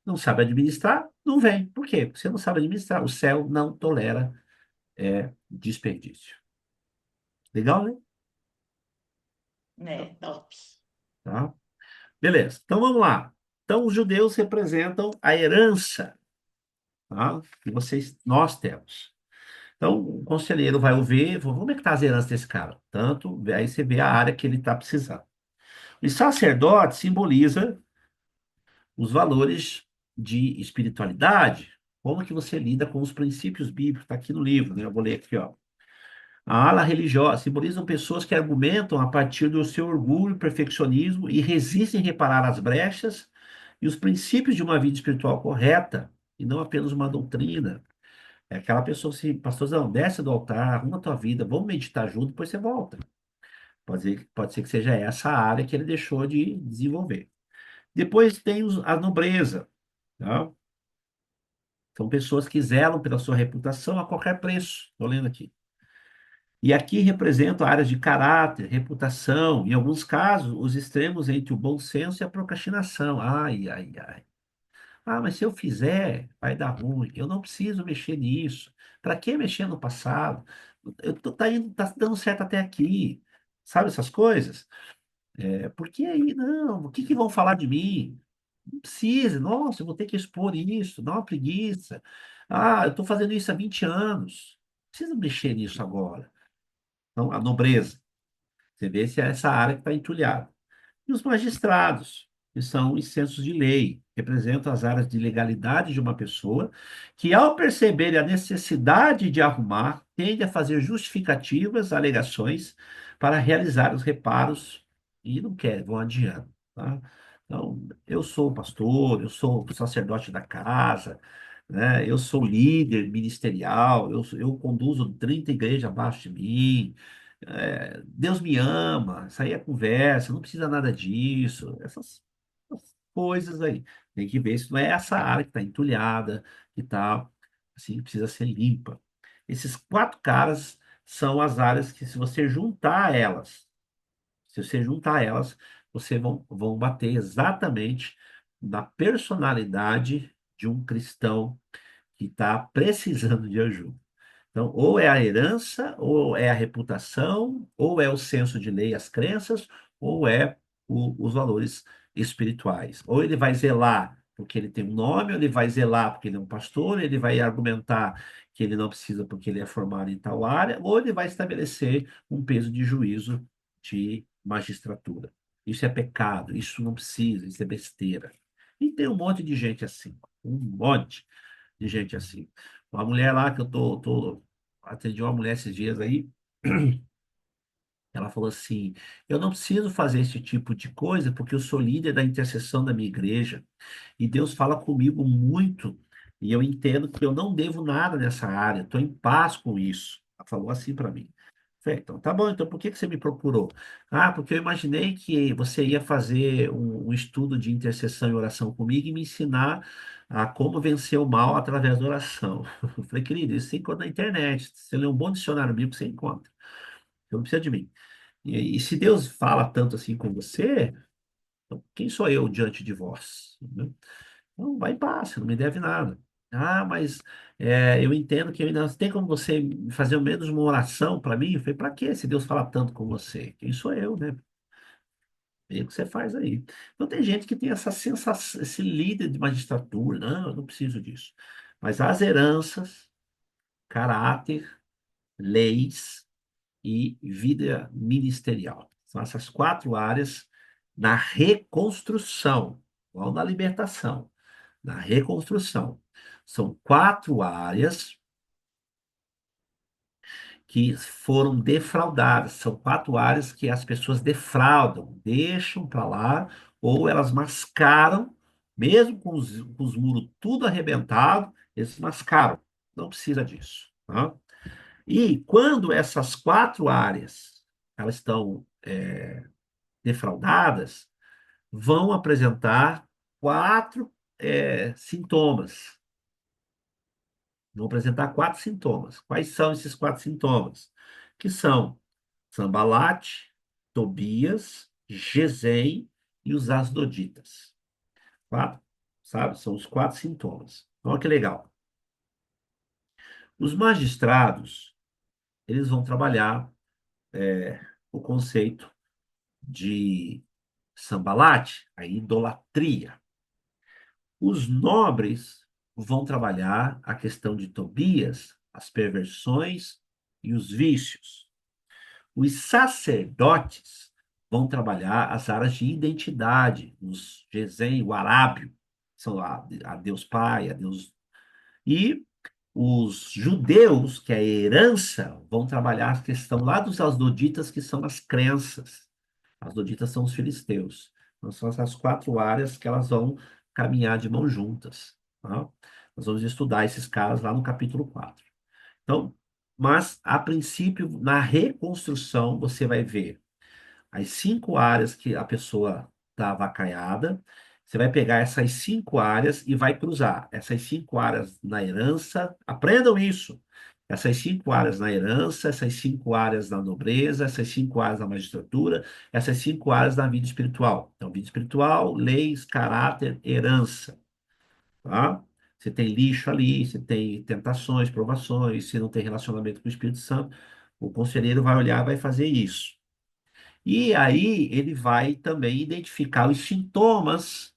Não sabe administrar, não vem. Por quê? Porque você não sabe administrar. O céu não tolera desperdício. Legal, né? É, top. Tá? Beleza. Então vamos lá. Então os judeus representam a herança, tá? Que nós temos. Então o conselheiro vai ver, como é que tá as heranças desse cara? Tanto, aí você vê a área que ele está precisando. O sacerdote simboliza os valores de espiritualidade, como que você lida com os princípios bíblicos, está aqui no livro, né? Eu vou ler aqui, ó. A ala religiosa simbolizam pessoas que argumentam a partir do seu orgulho, perfeccionismo e resistem em reparar as brechas e os princípios de uma vida espiritual correta, e não apenas uma doutrina. É aquela pessoa assim, pastorzão, desce do altar, arruma a tua vida, vamos meditar junto, depois você volta. Pode ser que seja essa a área que ele deixou de desenvolver. Depois tem a nobreza, tá? São pessoas que zelam pela sua reputação a qualquer preço. Estou lendo aqui. E aqui representam áreas de caráter, reputação, em alguns casos, os extremos entre o bom senso e a procrastinação. Ai, ai, ai. Ah, mas se eu fizer, vai dar ruim. Eu não preciso mexer nisso. Para que mexer no passado? Tá dando certo até aqui. Sabe essas coisas? Por que aí? Não, o que que vão falar de mim? Não precisa. Nossa, eu vou ter que expor isso. Dá uma preguiça. Ah, eu estou fazendo isso há 20 anos. Não precisa mexer nisso agora. Então, a nobreza. Você vê se é essa área que está entulhada. E os magistrados, que são os censos de lei, representam as áreas de legalidade de uma pessoa, que, ao perceber a necessidade de arrumar, tende a fazer justificativas, alegações, para realizar os reparos e não quer, vão adiando. Tá? Então, eu sou o pastor, eu sou o sacerdote da casa, né? Eu sou líder ministerial, eu conduzo 30 igrejas abaixo de mim, Deus me ama, isso aí é conversa, não precisa nada disso, essas coisas aí. Tem que ver se não é essa área que está entulhada, que está, assim, que precisa ser limpa. Esses quatro caras são as áreas que, se você juntar elas, você vão bater exatamente na personalidade de um cristão que está precisando de ajuda. Então, ou é a herança, ou é a reputação, ou é o senso de lei, as crenças, ou é os valores espirituais. Ou ele vai zelar porque ele tem um nome, ou ele vai zelar porque ele é um pastor, ele vai argumentar que ele não precisa porque ele é formado em tal área, ou ele vai estabelecer um peso de juízo de magistratura. Isso é pecado, isso não precisa, isso é besteira. E tem um monte de gente assim, um monte de gente assim. Uma mulher lá que eu atendi uma mulher esses dias aí, ela falou assim: eu não preciso fazer esse tipo de coisa porque eu sou líder da intercessão da minha igreja e Deus fala comigo muito e eu entendo que eu não devo nada nessa área, estou em paz com isso. Ela falou assim para mim. Falei, então, tá bom, então por que que você me procurou? Ah, porque eu imaginei que você ia fazer um estudo de intercessão e oração comigo e me ensinar a como vencer o mal através da oração. Eu falei, querido, isso você encontra na internet. Se você ler um bom dicionário bíblico, você encontra. Você não precisa de mim. E se Deus fala tanto assim com você, então quem sou eu diante de vós? Né? Então, vai em paz, você não me deve nada. Ah, mas eu entendo que ainda tem como você fazer ao menos uma oração para mim? Eu falei, para quê se Deus fala tanto com você? Quem sou eu, né? É o que você faz aí. Então tem gente que tem essa sensação, esse líder de magistratura, não, eu não preciso disso. Mas as heranças, caráter, leis e vida ministerial. São essas quatro áreas na reconstrução, não na libertação, na reconstrução. São quatro áreas que foram defraudadas. São quatro áreas que as pessoas defraudam, deixam para lá, ou elas mascaram, mesmo com os muros tudo arrebentado, eles mascaram. Não precisa disso. Tá? E quando essas quatro áreas elas estão defraudadas, vão apresentar quatro sintomas. Vão apresentar quatro sintomas. Quais são esses quatro sintomas? Que são Sambalate, Tobias, Gesem e os Asdoditas. Quatro, sabe? São os quatro sintomas. Olha que legal. Os magistrados, eles vão trabalhar o conceito de Sambalate, a idolatria. Os nobres vão trabalhar a questão de Tobias, as perversões e os vícios. Os sacerdotes vão trabalhar as áreas de identidade, os Gesem, o Arábio, são a Deus Pai, a Deus. E os judeus, que é a herança, vão trabalhar a questão lá dos asdoditas, que são as crenças. As doditas são os filisteus. Então, são essas quatro áreas que elas vão caminhar de mãos juntas. Tá? Nós vamos estudar esses caras lá no capítulo 4. Então, mas, a princípio, na reconstrução, você vai ver as cinco áreas que a pessoa está avacaiada. Você vai pegar essas cinco áreas e vai cruzar essas cinco áreas na herança. Aprendam isso. Essas cinco áreas na herança, essas cinco áreas na nobreza, essas cinco áreas na magistratura, essas cinco áreas na vida espiritual. Então, vida espiritual, leis, caráter, herança. Tá? Você tem lixo ali, você tem tentações, provações, se não tem relacionamento com o Espírito Santo, o conselheiro vai olhar e vai fazer isso. E aí ele vai também identificar os sintomas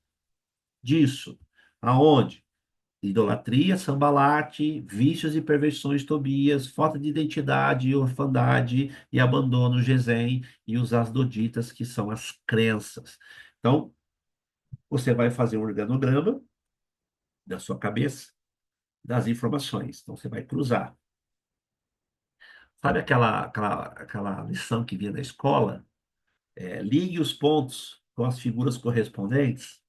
disso. Aonde? Idolatria, sambalate, vícios e perversões, Tobias, falta de identidade, orfandade e abandono, Gesem, e os asdoditas, que são as crenças. Então, você vai fazer um organograma da sua cabeça, das informações. Então, você vai cruzar. Sabe aquela lição que vinha da escola? Ligue os pontos com as figuras correspondentes.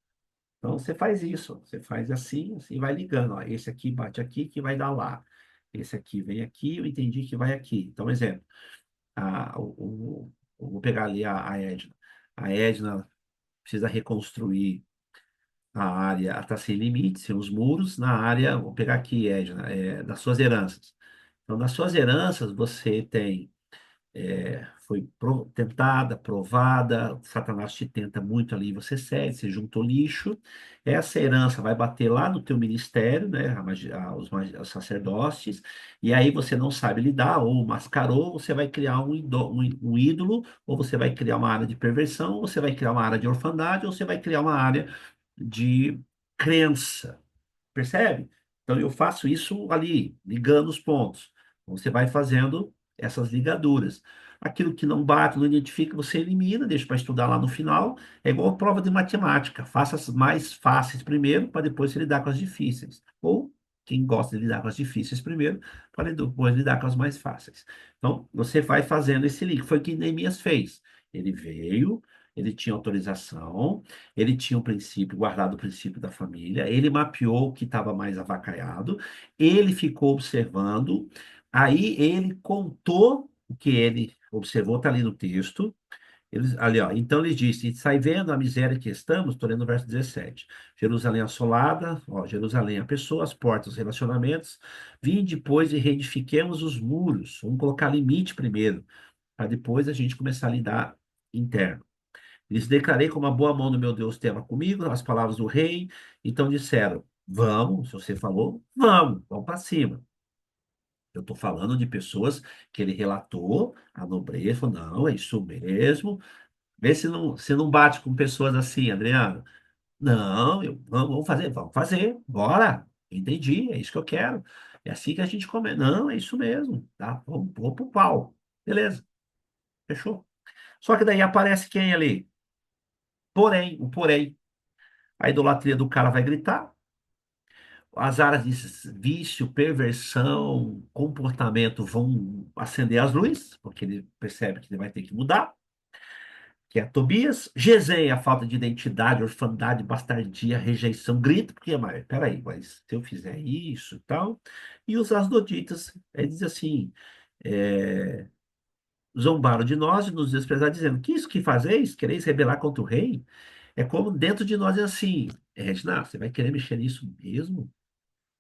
Então, você faz isso. Você faz assim, assim, vai ligando. Ó, esse aqui bate aqui, que vai dar lá. Esse aqui vem aqui, eu entendi que vai aqui. Então, exemplo. Vou pegar ali a Edna. A Edna precisa reconstruir a área, está sem limites, sem os muros, na área, vou pegar aqui, Edna, das suas heranças. Então, nas suas heranças, você tem foi tentada, provada, Satanás te tenta muito ali, você cede, você juntou lixo, essa herança vai bater lá no teu ministério, né, os sacerdotes, e aí você não sabe lidar, ou mascarou, você vai criar um ídolo, ou você vai criar uma área de perversão, ou você vai criar uma área de orfandade, ou você vai criar uma área de crença. Percebe? Então eu faço isso ali, ligando os pontos. Então, você vai fazendo essas ligaduras. Aquilo que não bate, não identifica, você elimina, deixa para estudar lá no final. É igual a prova de matemática. Faça as mais fáceis primeiro, para depois você lidar com as difíceis. Ou quem gosta de lidar com as difíceis primeiro, para depois lidar com as mais fáceis. Então, você vai fazendo esse link. Foi o que Neemias fez. Ele veio, ele tinha autorização, ele tinha um princípio, guardado o princípio da família, ele mapeou o que estava mais avacaiado, ele ficou observando, aí ele contou o que ele observou, está ali no texto. Ali, ó, então ele disse: sai vendo a miséria que estamos, estou lendo o verso 17. Jerusalém assolada, ó, Jerusalém, a pessoa, as portas, os relacionamentos. Vinde, depois, e reedifiquemos os muros. Vamos colocar limite primeiro, para depois a gente começar a lidar interno. Lhes declarei como a boa mão do meu Deus estava comigo, as palavras do rei. Então disseram: vamos, se você falou, vamos para cima. Eu estou falando de pessoas que ele relatou, a nobreza falou: não, é isso mesmo. Vê se não bate com pessoas assim, Adriano. Não, vamos fazer, bora. Entendi, é isso que eu quero. É assim que a gente come. Não, é isso mesmo, tá? Vamos pro pau. Beleza, fechou. Só que daí aparece quem ali? Porém, o porém. A idolatria do cara vai gritar. As áreas de vício, perversão, comportamento vão acender as luzes, porque ele percebe que ele vai ter que mudar, que é Tobias. Gesem, a falta de identidade, orfandade, bastardia, rejeição, grito, porque, mas, peraí, mas se eu fizer isso e tal. E os asdoditas, ele diz assim, é, zombaram de nós e nos desprezaram, dizendo, que isso que fazeis? Quereis rebelar contra o rei? É como dentro de nós é assim, Regina, você vai querer mexer nisso mesmo?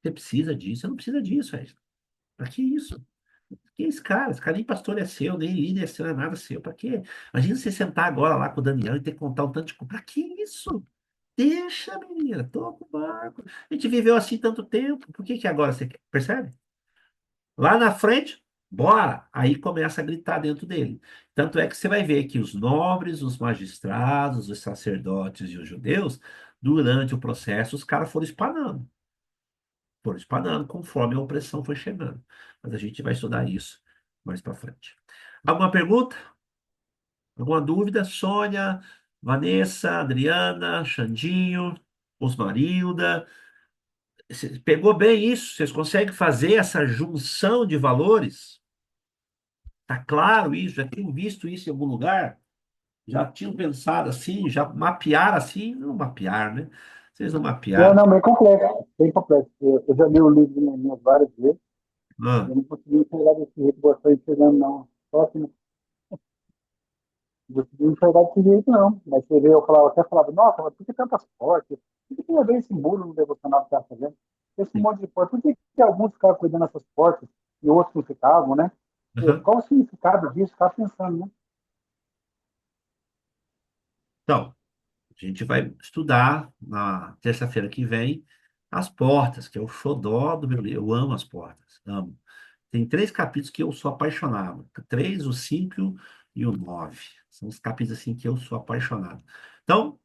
Você precisa disso? Você não precisa disso, Regina. Pra que isso? Que esse cara? Esse cara nem pastor é seu, nem líder é seu, não é nada seu. Pra quê? Imagina você sentar agora lá com o Daniel e ter que contar um tanto de coisa. Pra que isso? Deixa, menina, toca o barco. A gente viveu assim tanto tempo. Por que que agora você quer? Percebe? Lá na frente, bora! Aí começa a gritar dentro dele. Tanto é que você vai ver que os nobres, os magistrados, os sacerdotes e os judeus, durante o processo, os caras foram espanando conforme a opressão foi chegando. Mas a gente vai estudar isso mais para frente. Alguma pergunta? Alguma dúvida? Sônia, Vanessa, Adriana, Xandinho, Osmarilda. Pegou bem isso? Vocês conseguem fazer essa junção de valores? Tá claro isso? Já tinham visto isso em algum lugar? Já tinham pensado assim? Já mapearam assim? Não mapearam, né? Vocês não Não, mapearam. não, bem complexo, bem complexo. Eu já li o livro de Neemias várias vezes, Ah, eu não consegui enxergar desse jeito que você está enxergando, não. Só que não consegui enxergar desse jeito, não. Mas você vê, até falava, nossa, mas por que tantas portas? Por que tem a ver esse muro no devocional que está fazendo? Esse sim. monte de portas, por que alguns ficavam cuidando dessas portas e outros não ficavam, né? Aham. Qual o significado disso? Ficava pensando, né? Então, a gente vai estudar na terça-feira que vem as portas, que é o xodó do meu livro. Eu amo as portas, amo. Tem 3 capítulos que eu sou apaixonado. 3, o 5 e o 9. São os capítulos assim que eu sou apaixonado. Então,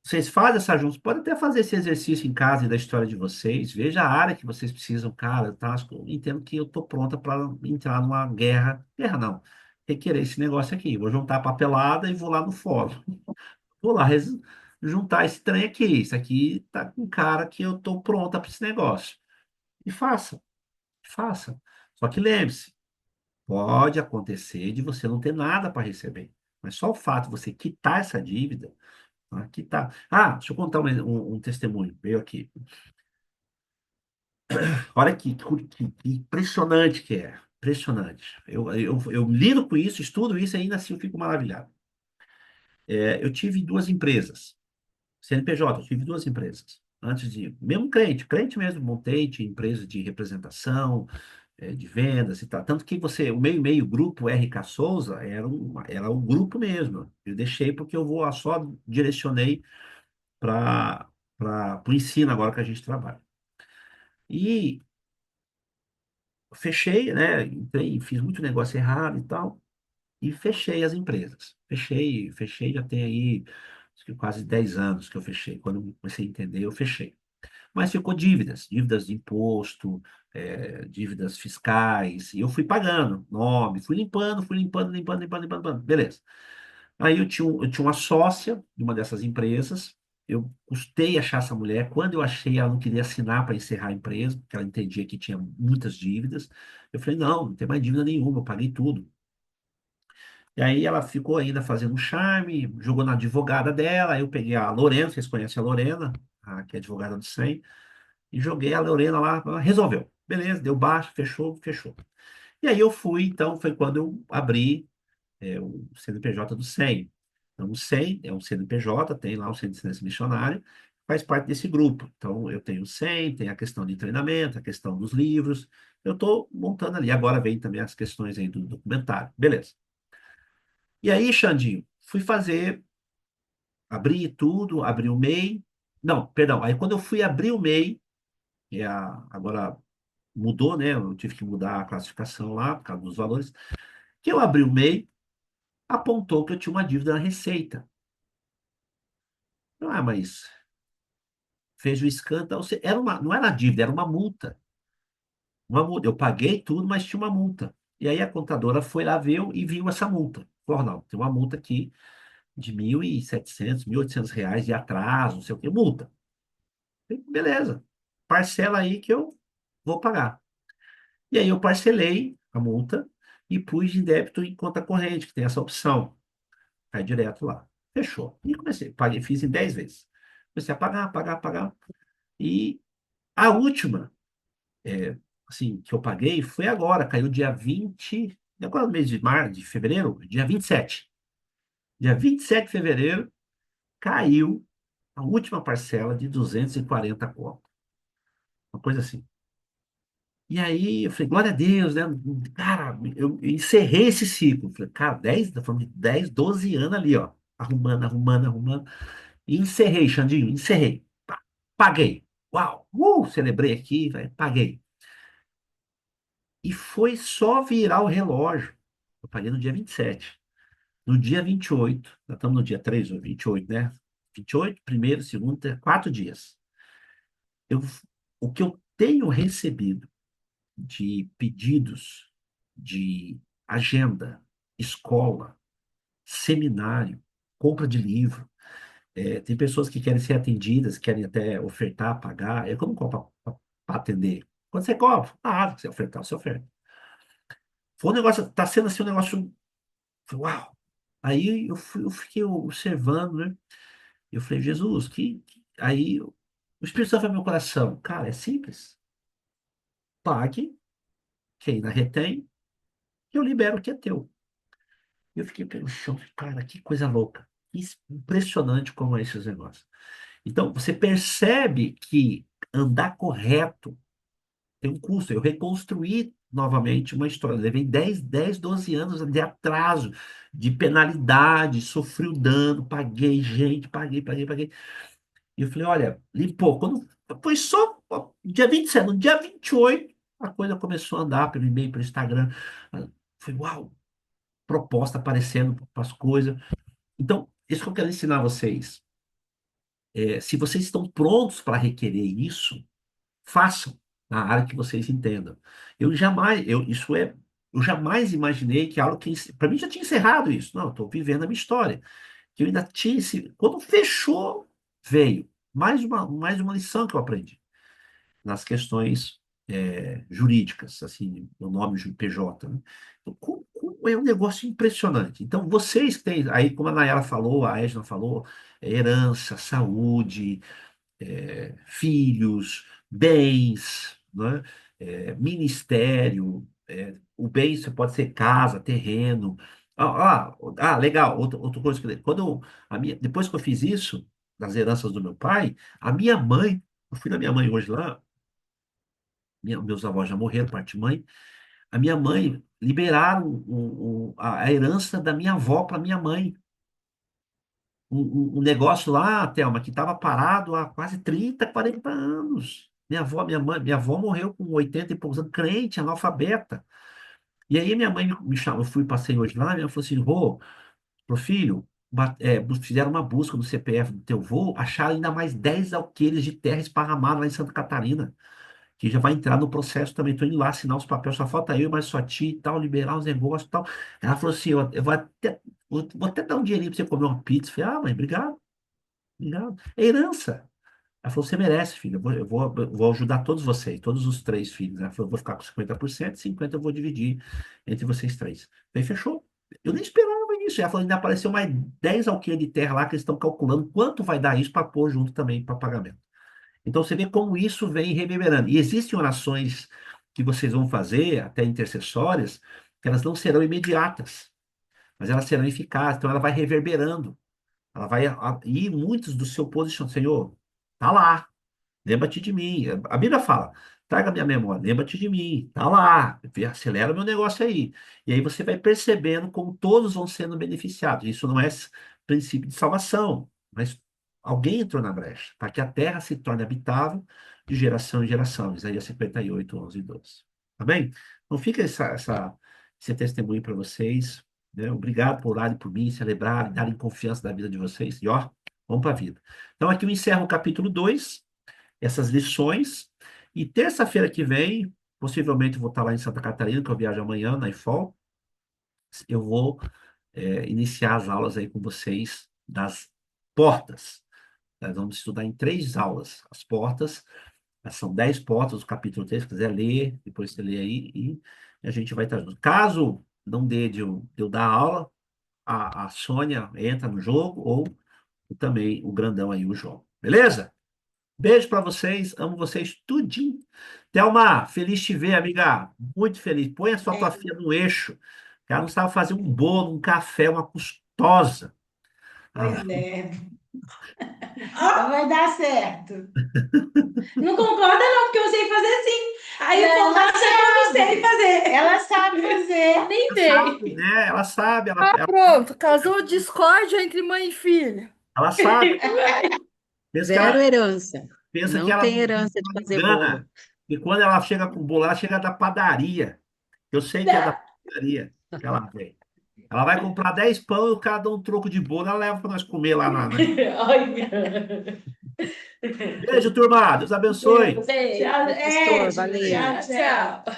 vocês fazem essa junção, pode até fazer esse exercício em casa e da história de vocês. Veja a área que vocês precisam, cara. Tá? Eu entendo que eu tô pronta para entrar numa guerra. Guerra não. Requerer esse negócio aqui. Vou juntar a papelada e vou lá no fórum. Vou lá juntar esse trem aqui. Isso aqui tá com cara que eu tô pronta para esse negócio. E faça, faça. Só que lembre-se, pode acontecer de você não ter nada para receber. Mas só o fato de você quitar essa dívida, tá? Quitar. Ah, deixa eu contar um testemunho. Veio aqui. Olha que impressionante que é. Impressionante. Eu lido com isso, estudo isso e ainda assim eu fico maravilhado. Eu tive 2 empresas. CNPJ, eu tive 2 empresas. Antes de. Mesmo crente mesmo, montei, tinha empresa de representação, de vendas e tal. Tanto que o meio e meio grupo RK Souza era um grupo mesmo. Eu deixei porque só direcionei para o ensino agora que a gente trabalha. E fechei, né? Entrei, fiz muito negócio errado e tal, e fechei as empresas. Fechei, já tem aí acho que quase 10 anos que eu fechei. Quando eu comecei a entender, eu fechei. Mas ficou dívidas de imposto, dívidas fiscais, e eu fui pagando, nome, fui limpando, limpando, limpando, limpando, limpando. Beleza. Aí eu tinha uma sócia de uma dessas empresas, eu custei achar essa mulher, quando eu achei, ela não queria assinar para encerrar a empresa, porque ela entendia que tinha muitas dívidas. Eu falei, não, não tem mais dívida nenhuma, eu paguei tudo. E aí ela ficou ainda fazendo um charme, jogou na advogada dela, aí eu peguei a Lorena, vocês conhecem a Lorena, que é advogada do SEM, e joguei a Lorena lá, ela resolveu. Beleza, deu baixo, fechou, fechou. E aí eu fui, então, foi quando eu abri o CNPJ do SEM. Então, o SEM é um CNPJ, tem lá o Centro de Ciência Missionário, faz parte desse grupo. Então, eu tenho o SEM, tem a questão de treinamento, a questão dos livros, eu estou montando ali. Agora vem também as questões aí do documentário. Beleza. E aí, Xandinho, fui fazer, abri tudo, abri o MEI. Não, perdão, aí quando eu fui abrir o MEI, agora mudou, né? Eu tive que mudar a classificação lá, por causa dos valores. Que eu abri o MEI, apontou que eu tinha uma dívida na Receita. Ah, mas fez o escândalo. Não era dívida, era uma multa. Uma multa. Eu paguei tudo, mas tinha uma multa. E aí a contadora foi lá ver e viu essa multa. Falou, não, tem uma multa aqui de 1.700, R$ 1.800 de atraso, não sei o que, multa. Falei, beleza, parcela aí que eu vou pagar. E aí eu parcelei a multa e pus de débito em conta corrente, que tem essa opção. Cai direto lá. Fechou. E comecei, paguei, fiz em 10 vezes. Comecei a pagar, pagar, pagar. E a última, assim, que eu paguei foi agora, caiu dia 20, agora no mês de março, de fevereiro, dia 27. Dia 27 de fevereiro, caiu a última parcela de 240 conto. Uma coisa assim. E aí eu falei, glória a Deus, né? Cara, eu encerrei esse ciclo. Falei, cara, 10, tá falando de 10, 12 anos ali, ó. Arrumando, arrumando, arrumando. E encerrei, Xandinho, encerrei. Paguei. Uau! Celebrei aqui, paguei. E foi só virar o relógio. Eu paguei no dia 27. No dia 28, nós estamos no dia 3 ou 28, né? 28, primeiro, segundo, 4 dias. Eu, o que eu tenho recebido de pedidos de agenda, escola, seminário, compra de livro. Tem pessoas que querem ser atendidas, querem até ofertar, pagar. Eu como cobro para atender? Quando você cobra, se você ofertar, você oferta. Foi um negócio, tá sendo assim um negócio, uau. Aí eu fiquei observando, né? Eu falei, Jesus, aí o Espírito Santo foi no meu coração. Cara, é simples. Pague, que ainda retém, e eu libero o que é teu. Eu fiquei pelo chão, cara, que coisa louca. Impressionante como é esses negócios. Então, você percebe que andar correto tem um custo. Eu reconstruí novamente uma história. Levei 12 anos de atraso, de penalidade, sofri o dano, paguei gente, paguei, paguei, paguei. E eu falei, olha, limpou. Quando foi só dia 27, no dia 28, a coisa começou a andar pelo e-mail, pelo Instagram. Foi, uau, proposta aparecendo para as coisas. Então, isso que eu quero ensinar vocês. Se vocês estão prontos para requerer isso, façam na área que vocês entendam. Eu jamais imaginei que algo que, para mim já tinha encerrado isso. Não, estou vivendo a minha história. Que eu ainda tinha quando fechou, veio mais uma lição que eu aprendi nas questões jurídicas, assim, o nome PJ, né? Então, é um negócio impressionante. Então, vocês que têm, aí, como a Nayara falou, a Edna falou, herança, saúde, filhos, bens, né? Ministério, o bem isso pode ser casa, terreno. Legal, outra coisa depois que eu fiz isso, das heranças do meu pai, a minha mãe, eu fui na minha mãe hoje lá, Meus avós já morreram, parte de mãe. A minha mãe liberaram a herança da minha avó para minha mãe. Um negócio lá, Thelma, que estava parado há quase 30, 40 anos. Minha avó morreu com 80 e poucos anos, crente, analfabeta. E aí minha mãe me chamou, eu fui, passei hoje lá, minha mãe falou assim, Rô, meu filho, fizeram uma busca no CPF do teu vô, acharam ainda mais 10 alqueires de terra esparramados lá em Santa Catarina, que já vai entrar no processo também. Estou indo lá assinar os papéis, só falta eu e mais sua tia e tal, liberar os negócios e tal. Ela falou assim, eu vou até dar um dinheirinho para você comer uma pizza. Eu falei, mãe, obrigado, obrigado. É herança. Ela falou, você merece, filho, eu vou ajudar todos vocês, todos os três filhos. Ela falou, eu vou ficar com 50%, 50% eu vou dividir entre vocês três. Aí fechou. Eu nem esperava isso. Ela falou, ainda apareceu mais 10 alqueires de terra lá que eles estão calculando quanto vai dar isso para pôr junto também para pagamento. Então você vê como isso vem reverberando. E existem orações que vocês vão fazer, até intercessórias, que elas não serão imediatas, mas elas serão eficazes. Então ela vai reverberando. Ela vai. E muitos do seu posicionamento, Senhor, tá lá. Lembra-te de mim. A Bíblia fala, traga minha memória, lembra-te de mim. Tá lá, acelera o meu negócio aí. E aí você vai percebendo como todos vão sendo beneficiados. Isso não é princípio de salvação, mas alguém entrou na brecha para que a terra se torne habitável de geração em geração. Isaías 58, 11 e 12. Tá bem? Então fica esse testemunho para vocês. Né? Obrigado por orarem por mim, celebrarem, darem confiança na vida de vocês. E ó, vamos para a vida. Então aqui eu encerro o capítulo 2, essas lições. E terça-feira que vem, possivelmente eu vou estar lá em Santa Catarina, que eu viajo amanhã, na IFOL. Eu vou iniciar as aulas aí com vocês das portas. Nós vamos estudar em 3 aulas. As portas, são 10 portas, o capítulo 3, se quiser ler, depois você lê aí, e a gente vai estar junto. Caso não dê de eu dar aula, a Sônia entra no jogo, ou também o grandão aí, o João. Beleza? Beijo pra vocês, amo vocês tudinho. Thelma, feliz te ver, amiga. Muito feliz. Põe a sua tua filha no eixo. Ela não sabe fazer um bolo, um café, uma custosa. Ah, Pois é. Vai dar certo. Não concorda, não, porque eu sei fazer sim. Aí o povo acha que eu não sei fazer. Ela sabe fazer. Nem sabe, sei. né? Ela sabe, Pronto, casou discórdia entre mãe e filha. ela sabe. Pensa que Zero ela, herança. pensa que Não ela tem não herança de fazer bolo. engana. E quando ela chega com o bolo, ela chega da padaria. Eu sei que é da padaria que ela vem. Ela vai comprar 10 pão e o cara dá um troco de bolo, ela leva para nós comer lá na. Olha. Beijo, turma. Deus abençoe. Tchau, Pastor, valeu. tchau, tchau.